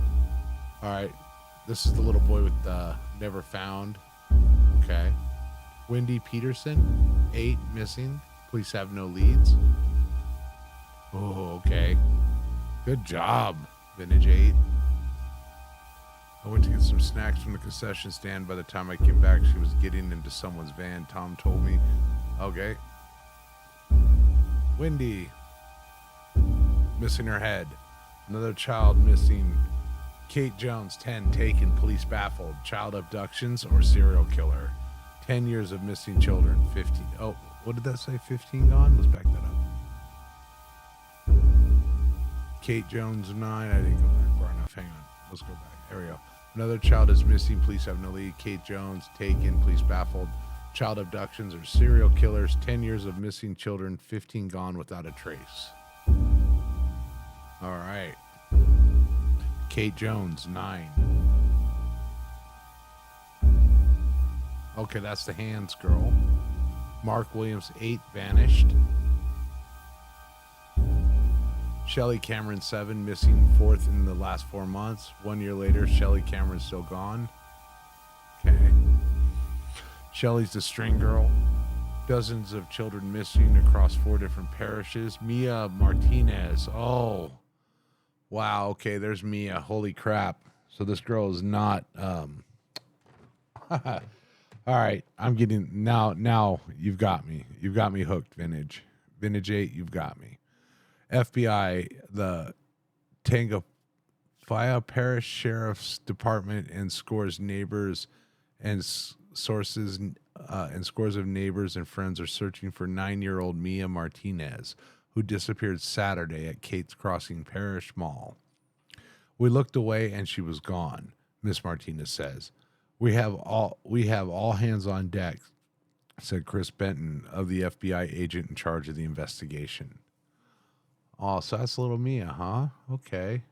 All right. This is the little boy with never found. Okay. Wendy Peterson, 8, missing. Police have no leads. Oh, okay. Good job, Vintage 8. I went to get some snacks from the concession stand. By the time I came back, she was getting into someone's van. Tom told me. Okay. Wendy. Missing her head. Another child missing. Kate Jones, 10, taken. Police baffled. Child abductions or serial killer. 10 years of missing children. 15. Oh, what did that say? 15 gone? Let's back that up. Kate Jones, 9. I didn't go back far enough. Hang on. Let's go back. There we go. Another child is missing. Police have no lead. Kate Jones, taken. Police baffled. Child abductions or serial killers. 10 years of missing children. 15 gone without a trace. All right. Kate Jones, 9. Okay, that's the hands girl. Mark Williams, 8, vanished. Shelly Cameron, 7, missing, 4th in the last 4 months. 1 year later, Shelly Cameron's still gone. Okay. Shelly's the string girl. Dozens of children missing across 4 different parishes. Mia Martinez. Oh, wow. Okay, there's Mia. Holy crap. So this girl is not... All right, I'm getting... Now you've got me. You've got me hooked, Vintage. Vintage 8, you've got me. FBI, the Tangafaya Parish Sheriff's Department, and scores neighbors and sources and scores of neighbors and friends are searching for 9-year-old Mia Martinez, who disappeared Saturday at Kate's Crossing Parish Mall. We looked away and she was gone, Miss Martinez says. We have all hands on deck, said Chris Benton, of the FBI agent in charge of the investigation. Oh, so that's little Mia, huh? Okay.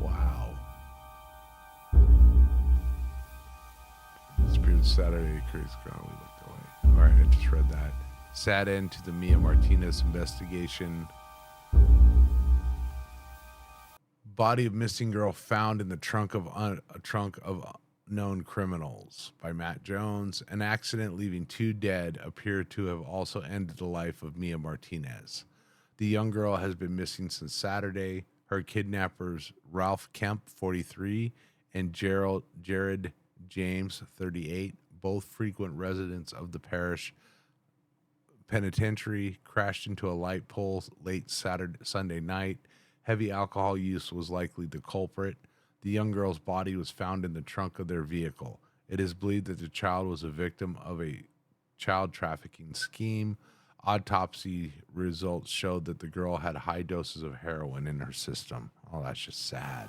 Wow. Disappeared Saturday, Chris gone. We looked away. All right, I just read that. Sad end to the Mia Martinez investigation. Body of missing girl found in the trunk of unknown criminals by Matt Jones. An accident leaving 2 dead appear to have also ended the life of Mia Martinez. The young girl has been missing since Saturday. Her kidnappers, Ralph Kemp, 43, and Jared James, 38, both frequent residents of the parish penitentiary, crashed into a light pole late Sunday night. Heavy alcohol use was likely the culprit. The young girl's body was found in the trunk of their vehicle. It is believed that the child was a victim of a child trafficking scheme. Autopsy results showed that the girl had high doses of heroin in her system. Oh, that's just sad.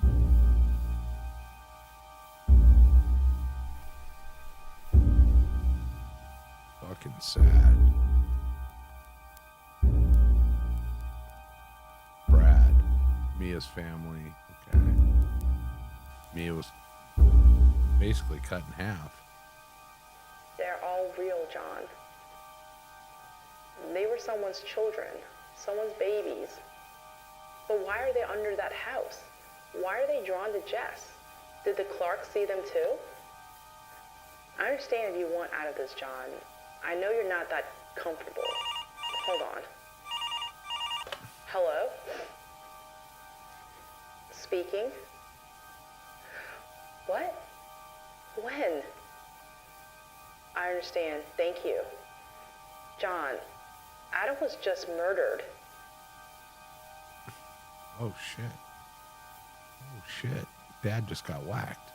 Fucking sad. Brad, Mia's family. Okay. Mia was basically cut in half. They're all real, John. They were someone's children, someone's babies. But why are they under that house? Why are they drawn to Jess? Did the Clarks see them too? I understand if you want out of this, John. I know you're not that comfortable. Hold on. Hello? Speaking? What? When? I understand. Thank you. John, Adam was just murdered. Oh, shit. Oh, shit. Dad just got whacked.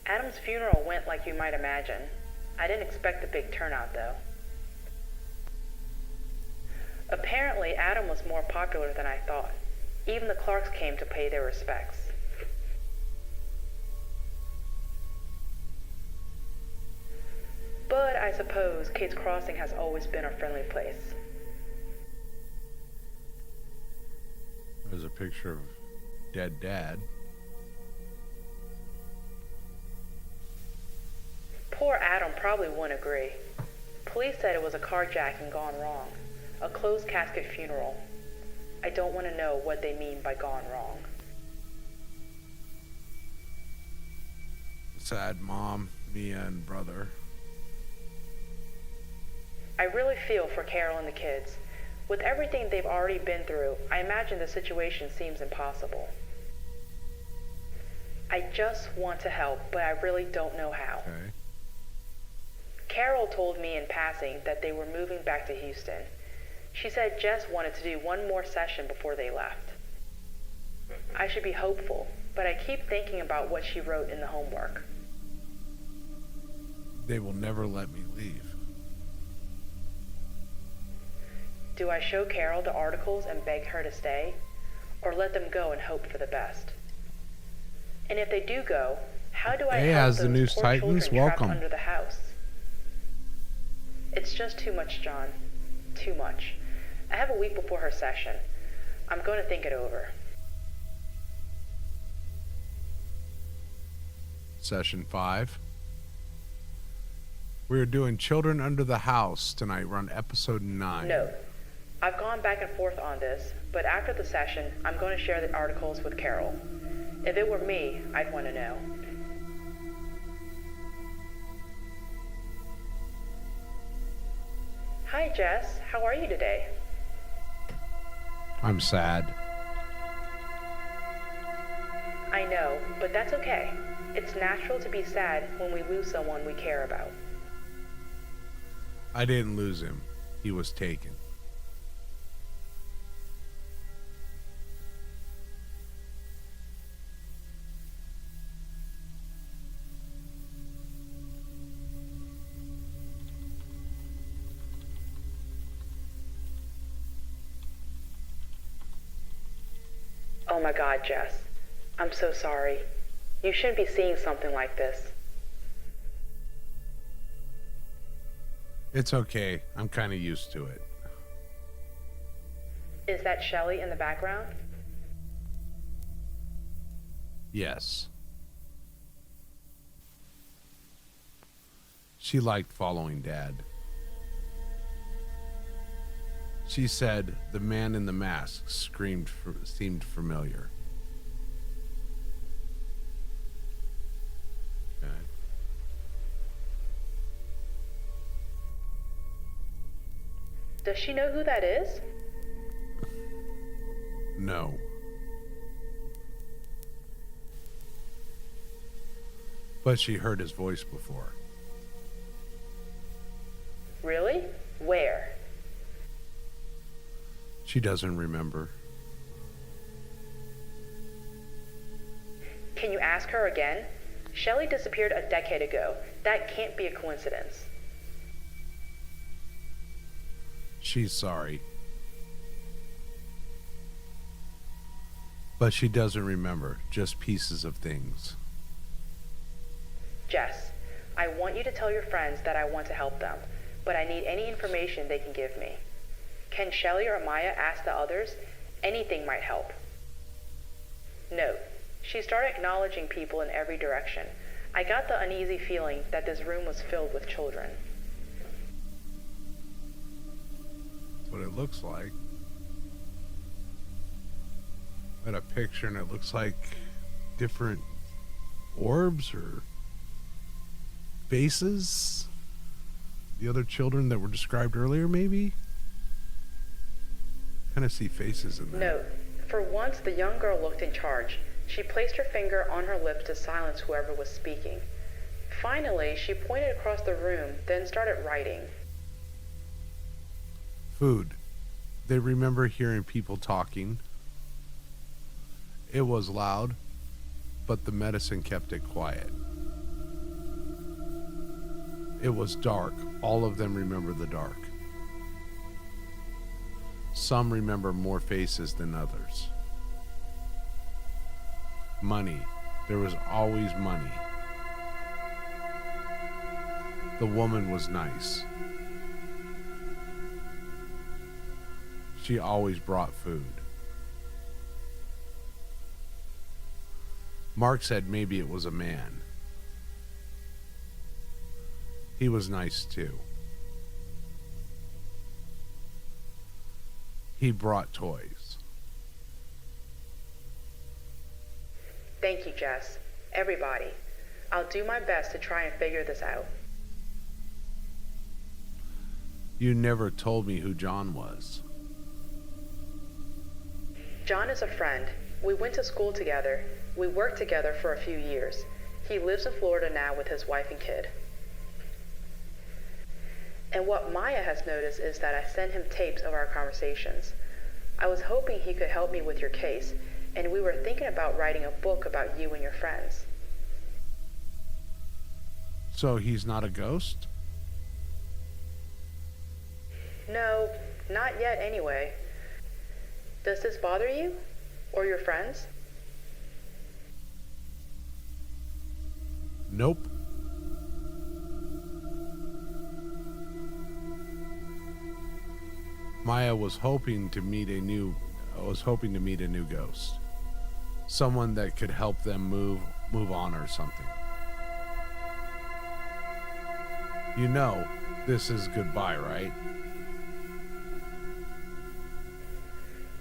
Adam's funeral went like you might imagine. I didn't expect a big turnout, though. Apparently, Adam was more popular than I thought. Even the Clarks came to pay their respects. But I suppose Kate's Crossing has always been a friendly place. There's a picture of dead dad. Poor Adam probably wouldn't agree. Police said it was a carjacking gone wrong, a closed casket funeral. I don't want to know what they mean by gone wrong. Sad mom, Mia, and brother. I really feel for Carol and the kids. With everything they've already been through, I imagine the situation seems impossible. I just want to help, but I really don't know how. Okay. Carol told me in passing that they were moving back to Houston. She said Jess wanted to do one more session before they left. I should be hopeful, but I keep thinking about what she wrote in the homework. They will never let me leave. Do I show Carol the articles and beg her to stay, or let them go and hope for the best? And if they do go, how do I Hey, help as the those News poor Titans, children trapped welcome. under the house? It's just too much, John. Too much. I have a week before her session. I'm going to think it over. Session 5. We're doing Children Under the House tonight. We're on episode 9. Note, I've gone back and forth on this, but after the session, I'm going to share the articles with Carol. If it were me, I'd want to know. Hi, Jess. How are you today? I'm sad. I know, but that's okay. It's natural to be sad when we lose someone we care about. I didn't lose him. He was taken. Oh my God, Jess. I'm so sorry. You shouldn't be seeing something like this. It's okay. I'm kind of used to it. Is that Shelley in the background? Yes. She liked following Dad. She said the man in the mask seemed familiar. Okay. Does she know who that is? No. But she heard his voice before. Really? Where? She doesn't remember. Can you ask her again? Shelley disappeared a decade ago. That can't be a coincidence. She's sorry. But she doesn't remember, just pieces of things. Jess, I want you to tell your friends that I want to help them, but I need any information they can give me. Can Shelley or Maya ask the others? Anything might help. Note, she started acknowledging people in every direction. I got the uneasy feeling that this room was filled with children. That's what it looks like. I had a picture and it looks like different orbs or faces. The other children that were described earlier, maybe? Kind of see faces in there. Note, for once the young girl looked in charge. She placed her finger on her lips to silence whoever was speaking. Finally, she pointed across the room, then started writing. Food. They remember hearing people talking. It was loud, but the medicine kept it quiet. It was dark. All of them remember the dark. Some remember more faces than others. Money. There was always money. The woman was nice. She always brought food. Mark said maybe it was a man. He was nice too. He brought toys. Thank you, Jess. Everybody. I'll do my best to try and figure this out. You never told me who John was. John is a friend. We went to school together. We worked together for a few years. He lives in Florida now with his wife and kid. And what Maya has noticed is that I send him tapes of our conversations. I was hoping he could help me with your case, and we were thinking about writing a book about you and your friends. So he's not a ghost? No, not yet anyway. Does this bother you? Or your friends? Nope. Maya was hoping to meet a new ghost. Someone that could help them move on or something. You know, this is goodbye, right?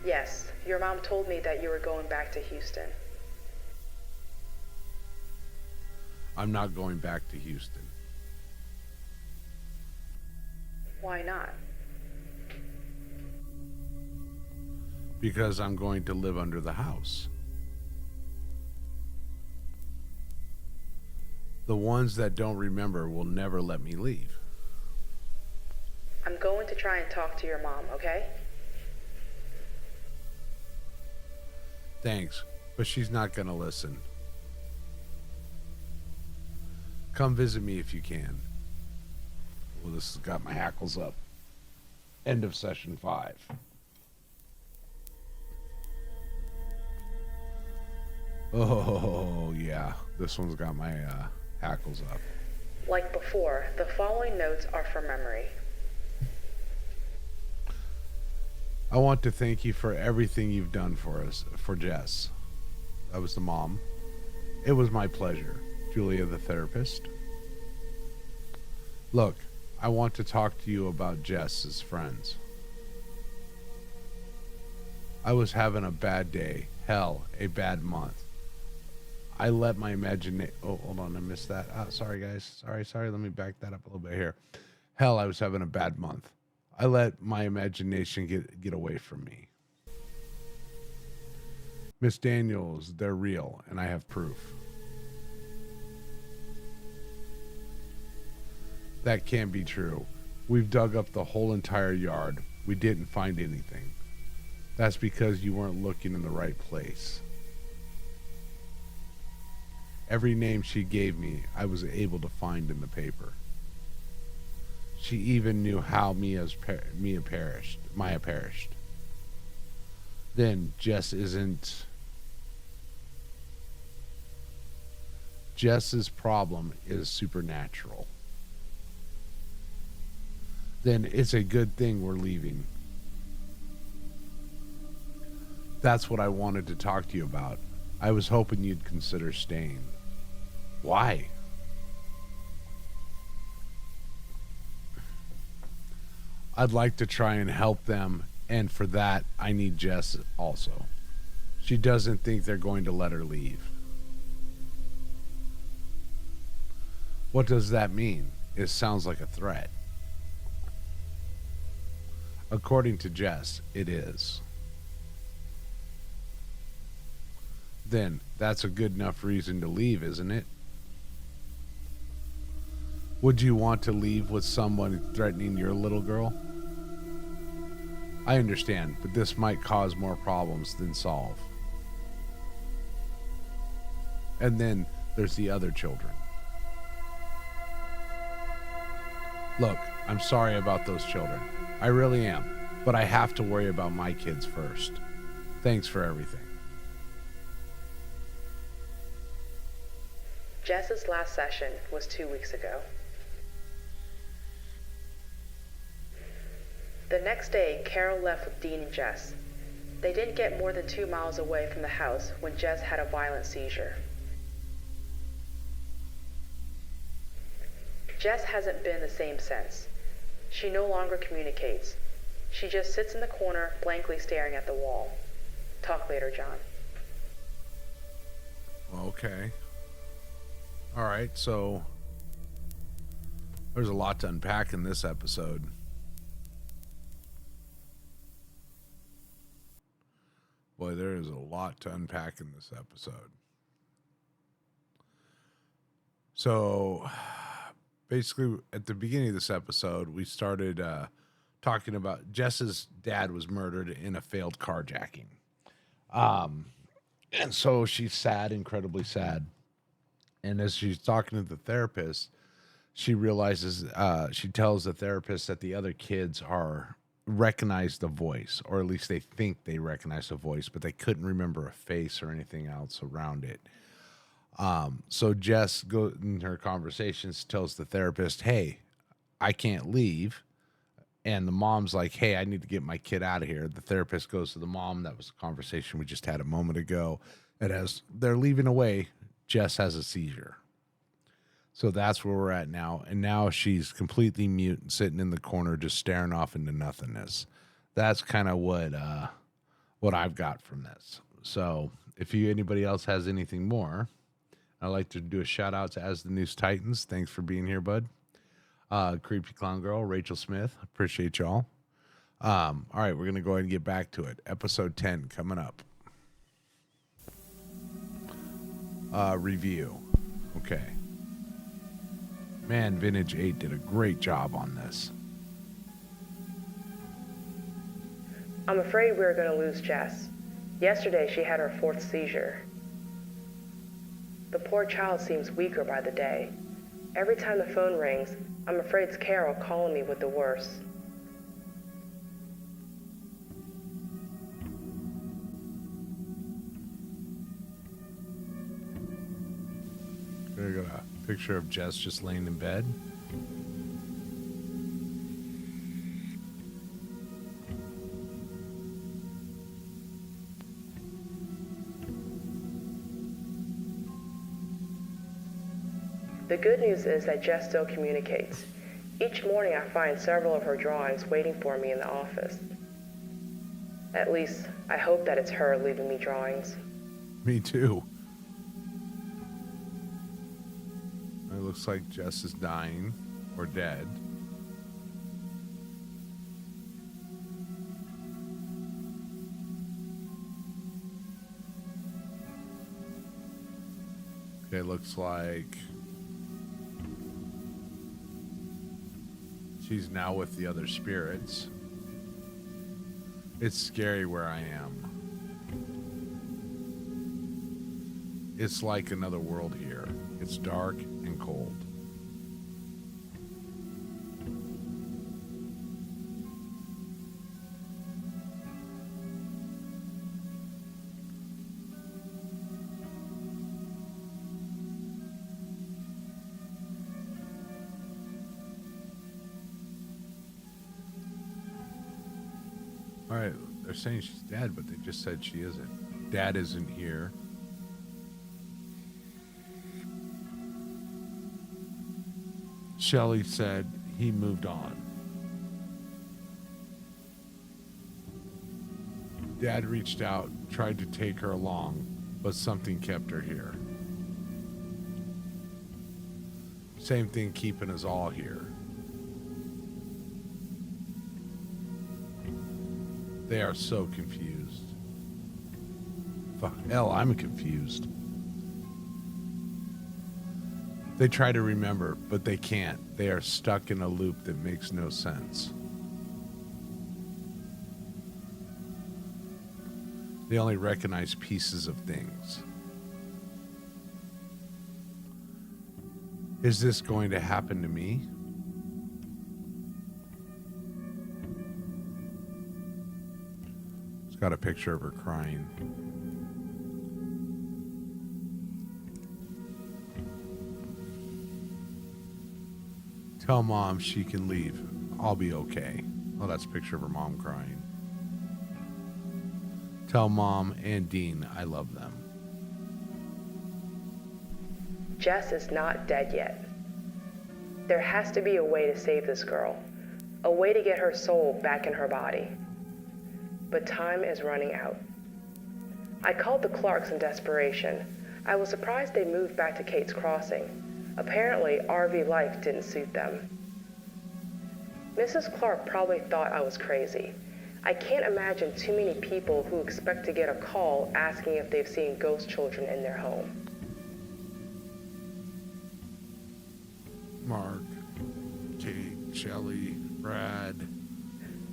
Yes, your mom told me that you were going back to Houston. I'm not going back to Houston. Why not? Because I'm going to live under the house. The ones that don't remember will never let me leave. I'm going to try and talk to your mom, okay? Thanks, but she's not going to listen. Come visit me if you can. Well, this has got my hackles up. End of session 5. Oh, yeah. This one's got my hackles up. Like before, the following notes are from memory. I want to thank you for everything you've done for us, for Jess. That was the mom. It was my pleasure. Julia, the therapist. Look, I want to talk to you about Jess's friends. I was having a bad day. Hell, a bad month. I let my imagination... Oh, hold on, I missed that. Sorry, guys. Sorry. Let me back that up a little bit here. Hell, I was having a bad month. I let my imagination get away from me. Miss Daniels, they're real, and I have proof. That can't be true. We've dug up the whole entire yard. We didn't find anything. That's because you weren't looking in the right place. Every name she gave me, I was able to find in the paper. She even knew how Maya perished. Then Jess isn't. Jess's problem is supernatural. Then it's a good thing we're leaving. That's what I wanted to talk to you about. I was hoping you'd consider staying. Why? I'd like to try and help them, and for that, I need Jess also. She doesn't think they're going to let her leave. What does that mean? It sounds like a threat. According to Jess, it is. Then that's a good enough reason to leave, isn't it? Would you want to leave with someone threatening your little girl? I understand, but this might cause more problems than solve. And then there's the other children. Look, I'm sorry about those children. I really am. But I have to worry about my kids first. Thanks for everything. Jess's last session was 2 weeks ago. The next day, Carol left with Dean and Jess. They didn't get more than 2 miles away from the house when Jess had a violent seizure. Jess hasn't been the same since. She no longer communicates. She just sits in the corner, blankly staring at the wall. Talk later, John. Okay. All right, so there's a lot to unpack in this episode. Boy, there is a lot to unpack in this episode. So, basically, at the beginning of this episode, we started talking about Jess's dad was murdered in a failed carjacking. And so she's sad, incredibly sad. And as she's talking to the therapist, she realizes, she tells the therapist that the other kids recognize the voice, or at least they think they recognize the voice, but they couldn't remember a face or anything else around it. So Jess goes in her conversations, tells the therapist, hey, I can't leave. And the mom's like, hey, I need to get my kid out of here. The therapist goes to the mom. That was the conversation we just had a moment ago. And as they're leaving away, Jess has a seizure. So that's where we're at now. And now she's completely mute and sitting in the corner, just staring off into nothingness. That's kind of what I've got from this. So if anybody else has anything more, I'd like to do a shout out to As the News Titans. Thanks for being here, bud. Creepy Clown Girl, Rachel Smith. Appreciate y'all. All right, we're going to go ahead and get back to it. Episode 10 coming up. Review. Okay. Man, Vintage 8 did a great job on this. I'm afraid we're going to lose Jess. Yesterday she had her 4th seizure. The poor child seems weaker by the day. Every time the phone rings, I'm afraid it's Carol calling me with the worst. We got a picture of Jess just laying in bed. The good news is that Jess still communicates. Each morning I find several of her drawings waiting for me in the office. At least, I hope that it's her leaving me drawings. Me too. It looks like Jess is dying or dead. Okay, looks like she's now with the other spirits. It's scary where I am. It's like another world here. It's dark and cold. All right, they're saying she's dead, but they just said she isn't. Dad isn't here. Shelley said he moved on. Dad reached out, tried to take her along, but something kept her here. Same thing keeping us all here. They are so confused. Fuck hell, I'm confused. They try to remember, but they can't. They are stuck in a loop that makes no sense. They only recognize pieces of things. Is this going to happen to me? It's got a picture of her crying. Tell Mom she can leave. I'll be okay. Oh, that's a picture of her mom crying. Tell Mom and Dean I love them. Jess is not dead yet. There has to be a way to save this girl, a way to get her soul back in her body. But time is running out. I called the Clarks in desperation. I was surprised they moved back to Kate's Crossing. Apparently, RV life didn't suit them. Mrs. Clark probably thought I was crazy. I can't imagine too many people who expect to get a call asking if they've seen ghost children in their home. Mark, Kate, Shelley, Brad.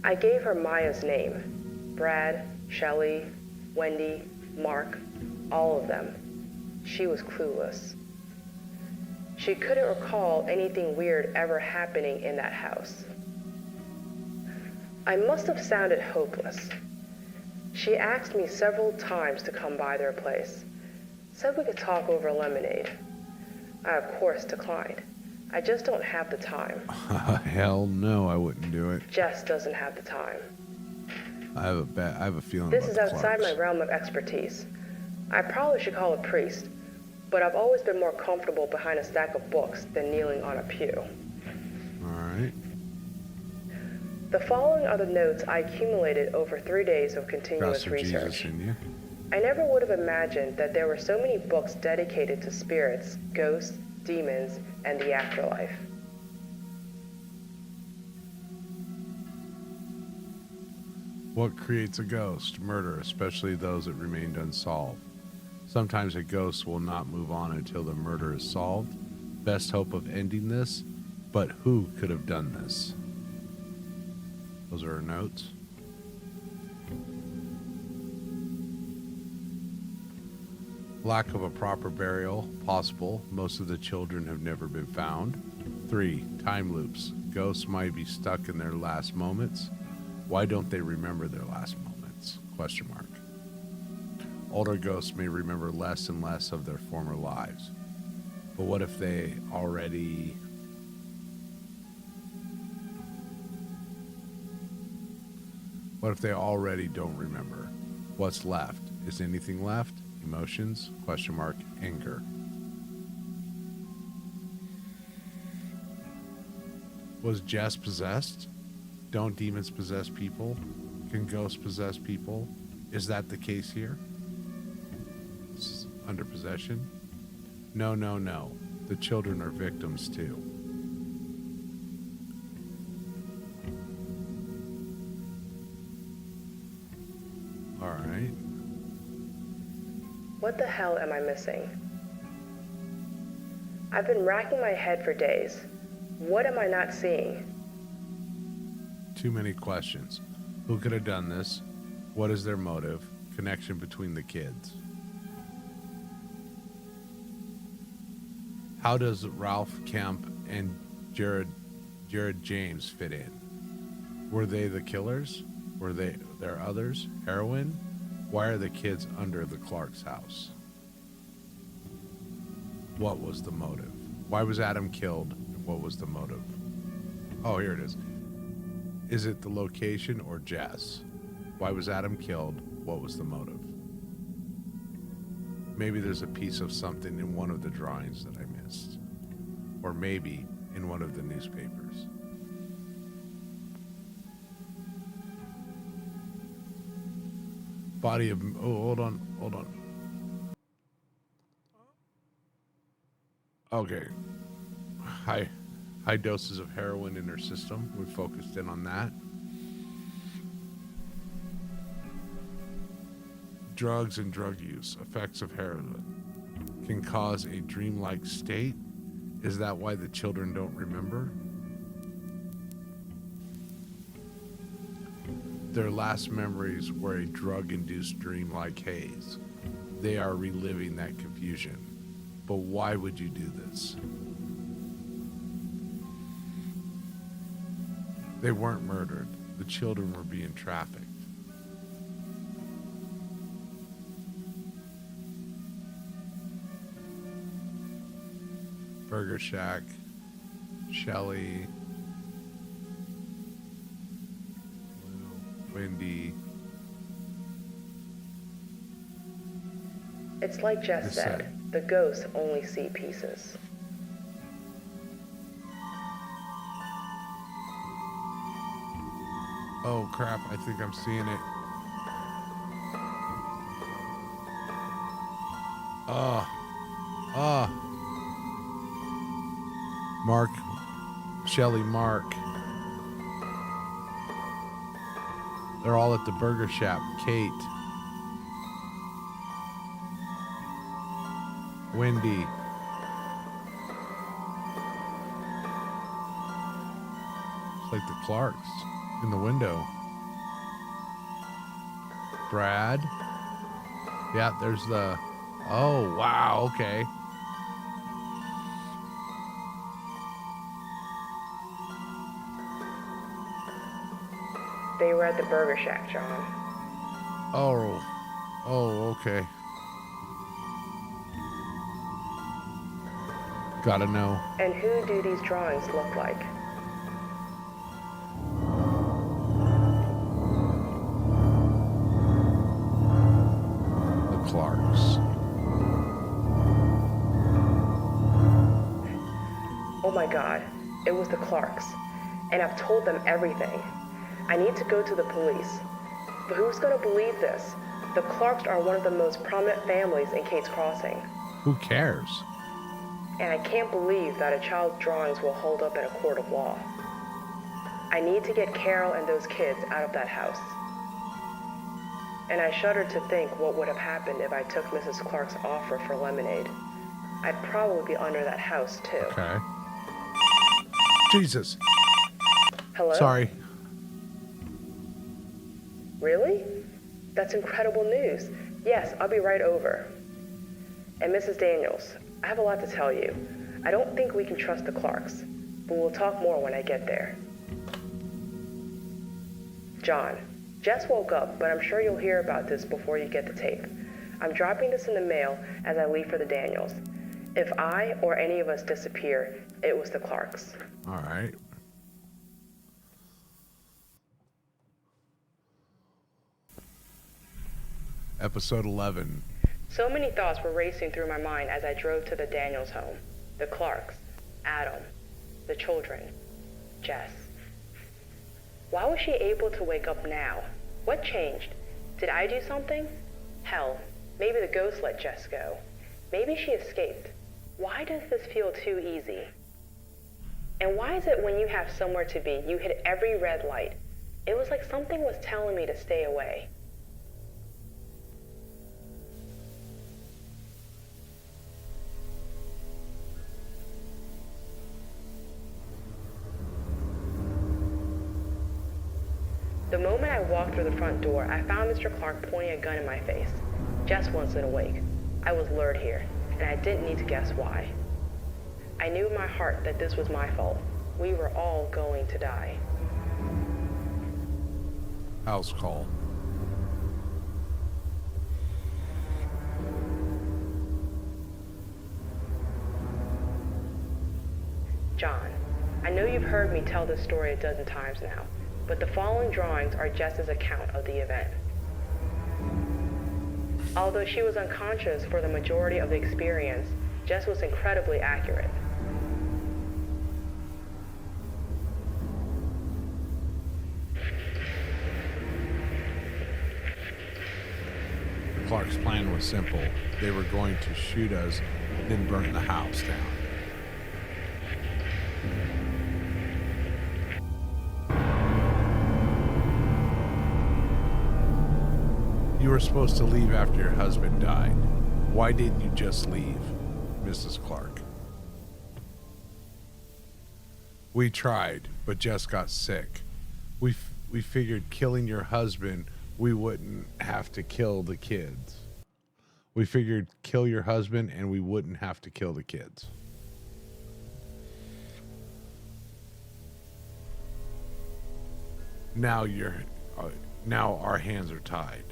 I gave her Maya's name. Brad, Shelley, Wendy, Mark, all of them. She was clueless. She couldn't recall anything weird ever happening in that house. I must have sounded hopeless. She asked me several times to come by their place. Said we could talk over lemonade. I, of course, declined. I just don't have the time. Hell no, I wouldn't do it. Jess doesn't have the time. I have a feeling This about is the outside Clarks. my realm of expertise. I probably should call a priest, but I've always been more comfortable behind a stack of books than kneeling on a pew. All right. The following are the notes I accumulated over 3 days of continuous Pastor research. Jesus in you. I never would have imagined that there were so many books dedicated to spirits, ghosts, demons, and the afterlife. What creates a ghost? Murder, especially those that remained unsolved. Sometimes a ghost will not move on until the murder is solved. Best hope of ending this, but who could have done this? Those are our notes. Lack of a proper burial, possible. Most of the children have never been found. 3. Time loops. Ghosts might be stuck in their last moments. Why don't they remember their last moments? Question mark. Older ghosts may remember less and less of their former lives. But what if they already... What if they already don't remember? What's left? Is anything left? Emotions? Question mark. Anger. Was Jess possessed? Don't demons possess people? Can ghosts possess people? Is that the case here? Under possession? No, no, no. The children are victims too. All right. What the hell am I missing? I've been racking my head for days. What am I not seeing? Too many questions. Who could have done this? What is their motive? Connection between the kids. How does Ralph Kemp and Jared James fit in? Were they the killers? Were there others? Heroin? Why are the kids under the Clark's house? What was the motive? Why was Adam killed? And what was the motive? Oh, here it is. Is it the location or Jess? Why was Adam killed? What was the motive? Maybe there's a piece of something in one of the drawings that I missed. Or maybe in one of the newspapers. Body of... Oh, hold on. Okay. High doses of heroin in her system. We focused in on that. Drugs and drug use. Effects of heroin can cause a dreamlike state. Is that why the children don't remember? Their last memories were a drug-induced dreamlike haze. They are reliving that confusion. But why would you do this? They weren't murdered. The children were being trafficked. Burger Shack, Shelly, Wendy. It's like Jess said, the ghosts only see pieces. Oh crap, I think I'm seeing it. Mark, Shelly, Mark. They're all at the Burger Shack. Kate. Wendy. It's like the Clarks in the window. Brad. Yeah, there's the... Oh, wow, okay. They were at the Burger Shack, John. Oh, okay. Gotta know. And who do these drawings look like? The Clarks. Oh my God, it was the Clarks. And I've told them everything. I need to go to the police. But who's gonna believe this? The Clarks are one of the most prominent families in Kate's Crossing. Who cares? And I can't believe that a child's drawings will hold up in a court of law. I need to get Carol and those kids out of that house. And I shudder to think what would have happened if I took Mrs. Clark's offer for lemonade. I'd probably be under that house too. Okay. Jesus. Hello? Sorry. Really? That's incredible news. Yes, I'll be right over. And Mrs. Daniels, I have a lot to tell you. I don't think we can trust the Clarks, but we'll talk more when I get there. John, Jess woke up, but I'm sure you'll hear about this before you get the tape. I'm dropping this in the mail as I leave for the Daniels. If I or any of us disappear, it was the Clarks. All right. Episode 11. So many thoughts were racing through my mind as I drove to the Daniels home. The Clarks, Adam, the children, Jess. Why was she able to wake up now? What changed? Did I do something? Hell, maybe the ghost let Jess go. Maybe she escaped. Why does this feel too easy? And why is it when you have somewhere to be, you hit every red light? It was like something was telling me to stay away. The moment I walked through the front door, I found Mr. Clark pointing a gun in my face. Jess wasn't awake. I was lured here, and I didn't need to guess why. I knew in my heart that this was my fault. We were all going to die. House call. John, I know you've heard me tell this story a dozen times now, but the following drawings are Jess's account of the event. Although she was unconscious for the majority of the experience, Jess was incredibly accurate. Clark's plan was simple. They were going to shoot us, then burn the house down. You were supposed to leave after your husband died. Why didn't you just leave, Mrs. Clark? We tried, but Jess got sick. We figured killing your husband, we wouldn't have to kill the kids. We figured kill your husband and we wouldn't have to kill the kids. Now our hands are tied.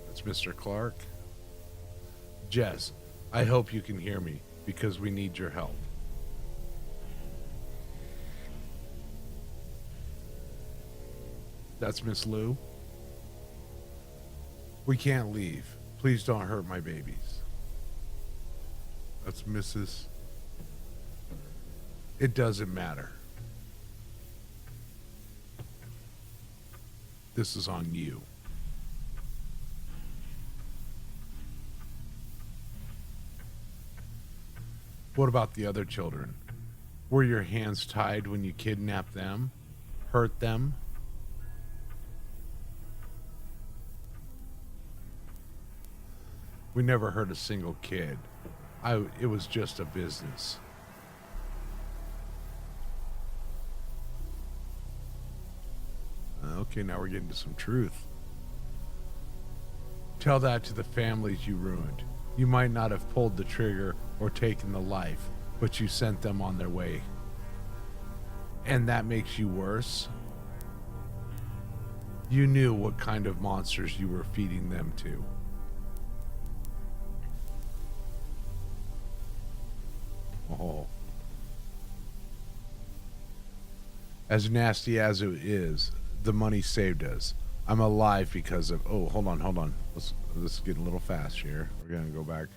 That's Mr. Clark. Jess, I hope you can hear me because we need your help. That's Miss Lou. We can't leave. Please don't hurt my babies. That's Mrs. It doesn't matter. This is on you. What about the other children? Were your hands tied when you kidnapped them? Hurt them? We never hurt a single kid. It was just a business. Okay, now we're getting to some truth. Tell that to the families you ruined. You might not have pulled the trigger or taken the life, but you sent them on their way. And that makes you worse? You knew what kind of monsters you were feeding them to. Oh. As nasty as it is, the money saved us. I'm alive because of... Oh, hold on. Let's get a little fast here. We're going to go back.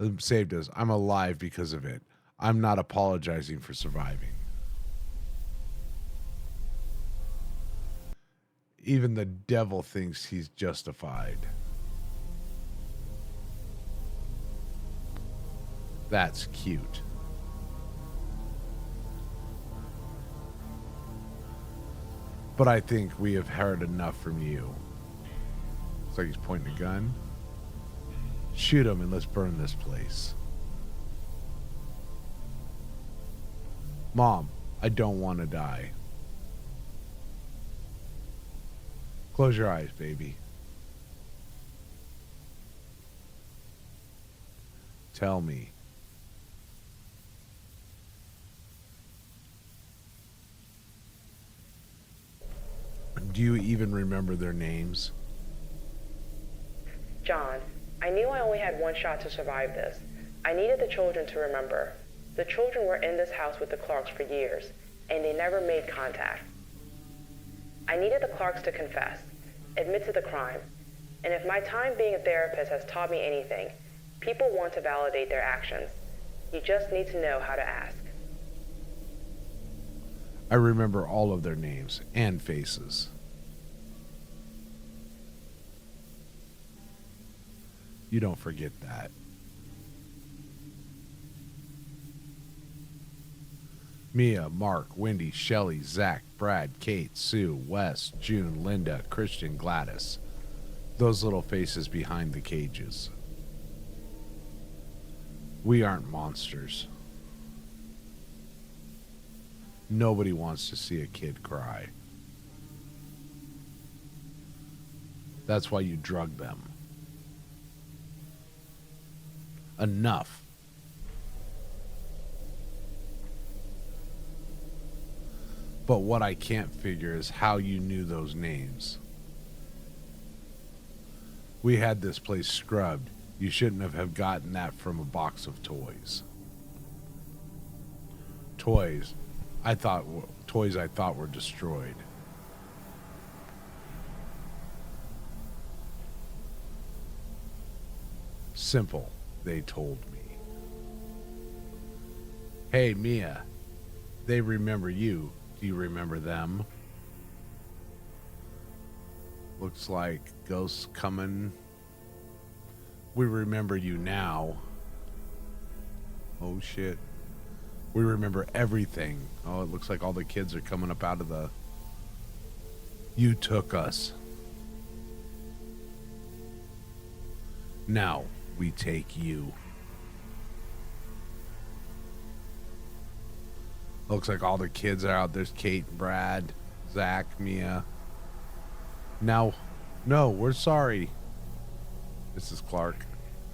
It saved us. I'm alive because of it. I'm not apologizing for surviving. Even the devil thinks he's justified. That's cute. But I think we have heard enough from you. Looks like he's pointing a gun. Shoot him and let's burn this place. Mom, I don't want to die. Close your eyes, baby. Tell me. Do you even remember their names? John, I knew I only had one shot to survive this. I needed the children to remember. The children were in this house with the Clarks for years, and they never made contact. I needed the Clarks to confess, admit to the crime, and if my time being a therapist has taught me anything, people want to validate their actions. You just need to know how to ask. I remember all of their names and faces. You don't forget that. Mia, Mark, Wendy, Shelley, Zach, Brad, Kate, Sue, Wes, June, Linda, Christian, Gladys. Those little faces behind the cages. We aren't monsters. Nobody wants to see a kid cry. That's why you drug them. Enough. But what I can't figure is how you knew those names. We had this place scrubbed. You shouldn't have gotten that from a box of toys. Toys I thought were destroyed. Simple, they told me. Hey, Mia, they remember you. Do you remember them? Looks like ghosts coming. We remember you now. Oh, shit. We remember everything. Oh, it looks like all the kids are coming up out of the... You took us. Now we take you. Looks like all the kids are out. There's Kate, Brad, Zach, Mia. Now, no, we're sorry. This is Clark.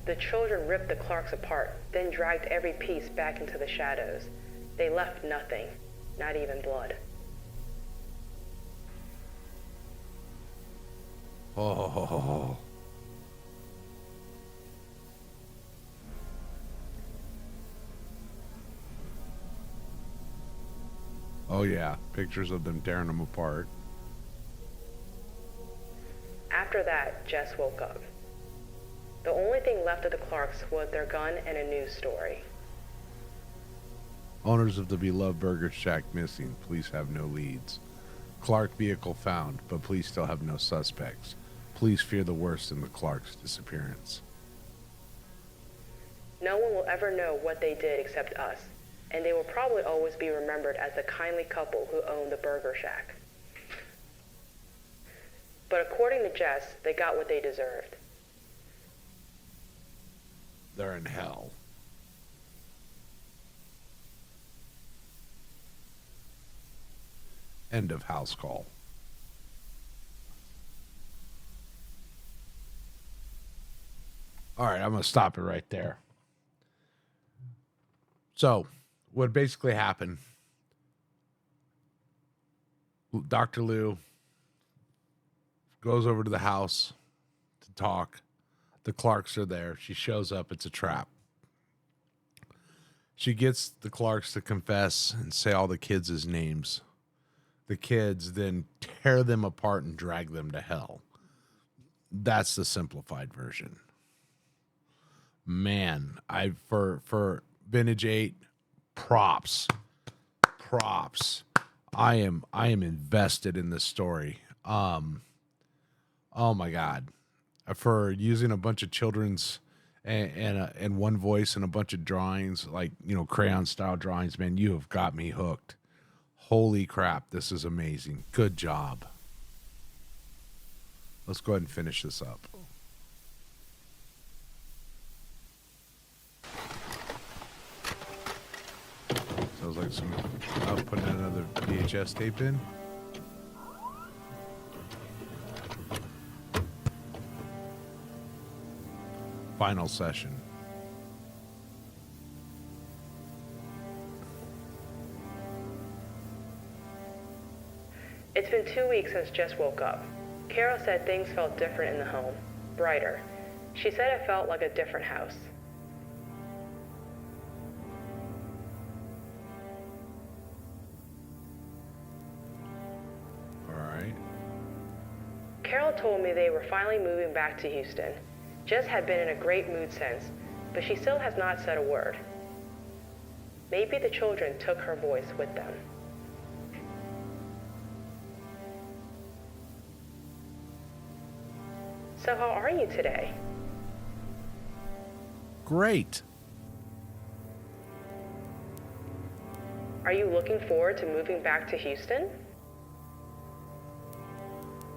The children ripped the Clarks apart, then dragged every piece back into the shadows. They left nothing, not even blood. Oh. Oh yeah, pictures of them tearing them apart. After that, Jess woke up. The only thing left of the Clarks was their gun and a news story. Owners of the beloved Burger Shack missing. Police have no leads. Clark vehicle found, but police still have no suspects. Police fear the worst in the Clark's disappearance. No one will ever know what they did except us, and they will probably always be remembered as the kindly couple who owned the Burger Shack. But according to Jess, they got what they deserved. They're in hell. End of house call. All right, I'm going to stop it right there. So, what basically happened, Dr. Lou goes over to the house to talk. The Clarks are there. She shows up. It's a trap. She gets the Clarks to confess and say all the kids' names. The kids then tear them apart and drag them to hell. That's the simplified version. Man, for Vintage 8, props. I am invested in this story. Oh my God. For using a bunch of children's and one voice and a bunch of drawings, like, crayon style drawings, man, you have got me hooked. Holy crap, this is amazing. Good job. Let's go ahead and finish this up. Sounds like I'm putting another VHS tape in. Final session. It's been 2 weeks since Jess woke up. Carol said things felt different in the home, brighter. She said it felt like a different house. All right. Carol told me they were finally moving back to Houston. Jess had been in a great mood since, but she still has not said a word. Maybe the children took her voice with them. So how are you today? Great. Are you looking forward to moving back to Houston?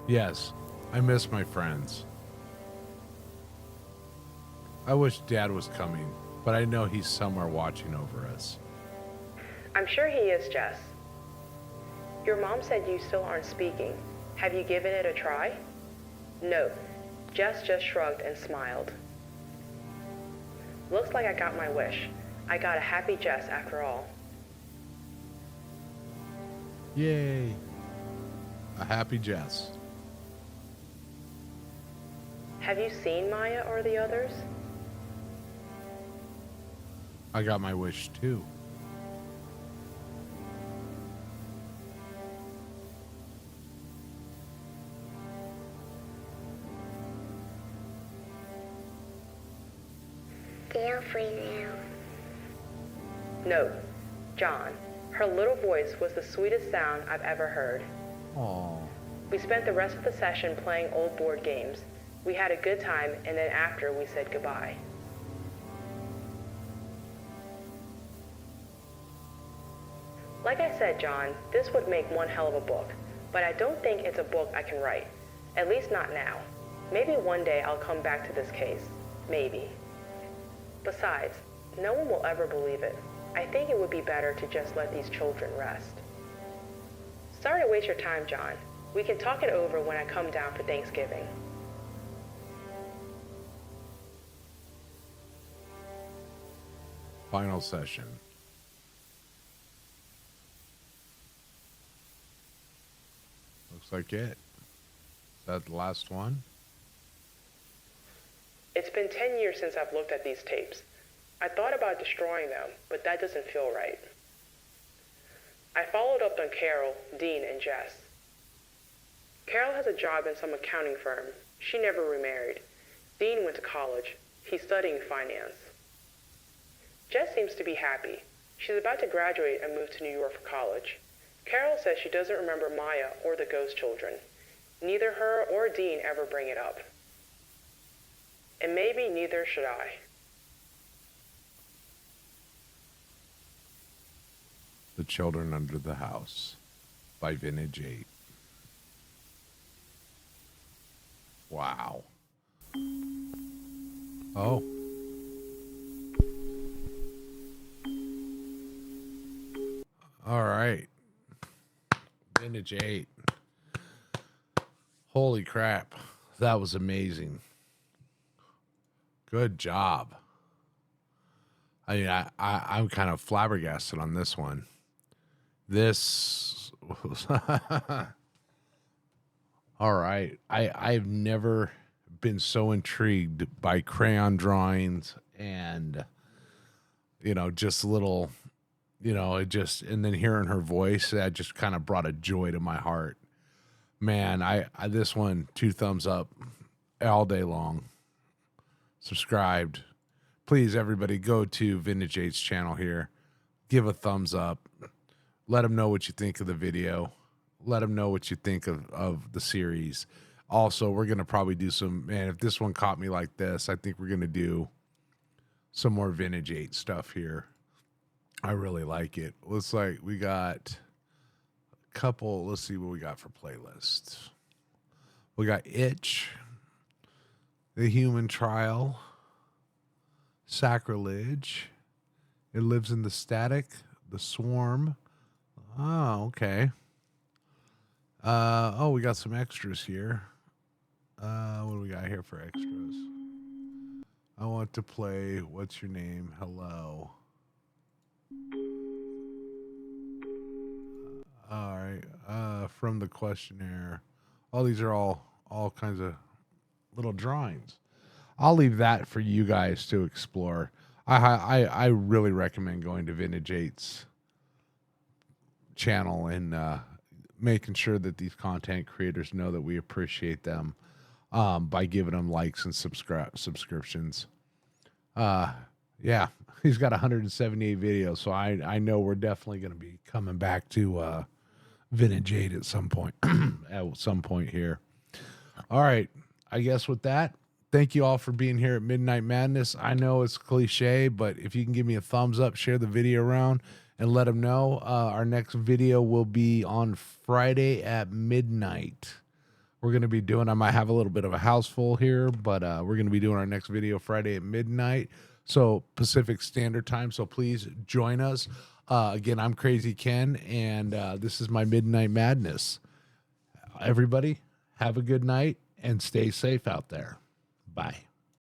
Yes, I miss my friends. I wish Dad was coming, but I know he's somewhere watching over us. I'm sure he is, Jess. Your mom said you still aren't speaking. Have you given it a try? No, Jess just shrugged and smiled. Looks like I got my wish. I got a happy Jess after all. Yay. A happy Jess. Have you seen Maya or the others? I got my wish too. They're free now. No, John. Her little voice was the sweetest sound I've ever heard. Aww. We spent the rest of the session playing old board games. We had a good time, and then after we said goodbye. Like I said, John, this would make one hell of a book, but I don't think it's a book I can write. At least not now. Maybe one day I'll come back to this case. Maybe. Besides, no one will ever believe it. I think it would be better to just let these children rest. Sorry to waste your time, John. We can talk it over when I come down for Thanksgiving. Final session. Looks like it. Is that the last one? It's been 10 years since I've looked at these tapes. I thought about destroying them, but that doesn't feel right. I followed up on Carol, Dean, and Jess. Carol has a job in some accounting firm. She never remarried. Dean went to college. He's studying finance. Jess seems to be happy. She's about to graduate and move to New York for college. Carol says she doesn't remember Maya or the ghost children. Neither her or Dean ever bring it up. And maybe neither should I. The Children Under the House by Vintage 8. Wow. Oh. All right. Vintage 8. Holy crap. That was amazing. Good job. I mean, I'm kind of flabbergasted on this one. This was all right. I've never been so intrigued by crayon drawings and, just little, it just, and then hearing her voice, that just kind of brought a joy to my heart. Man, I this one, 2 thumbs up all day long. Subscribed. Please, everybody, go to Vintage 8's channel here. Give a thumbs up. Let them know what you think of the video. Let them know what you think of the series. Also, we're going to probably do some, man, if this one caught me like this, I think we're going to do some more Vintage 8 stuff here. I really like it. Looks like we got a couple, let's see what we got for playlists. We got Itch, The Human Trial, Sacrilege, It Lives in the Static, The Swarm. Oh, okay. We got some extras here. What do we got here for extras? I want to play What's Your Name? Hello. All right. From the questionnaire. Oh, these are all kinds of little drawings. I'll leave that for you guys to explore. I really recommend going to Vintage 8's channel and making sure that these content creators know that we appreciate them by giving them likes and subscriptions. Yeah, he's got 178 videos, so I know we're definitely going to be coming back to Vintage 8 at some point. At some point here. All right, I guess with that, thank you all for being here at Midnight Madness. I know it's cliche, but if you can give me a thumbs up, share the video around, and let them know. Our next video will be on Friday at midnight. We're going to be doing, I might have a little bit of a house full here, but we're going to be doing our next video Friday at midnight. So Pacific Standard Time. So please join us. Again, I'm Crazy Ken, and this is my Midnight Madness. Everybody, have a good night, and stay safe out there. Bye.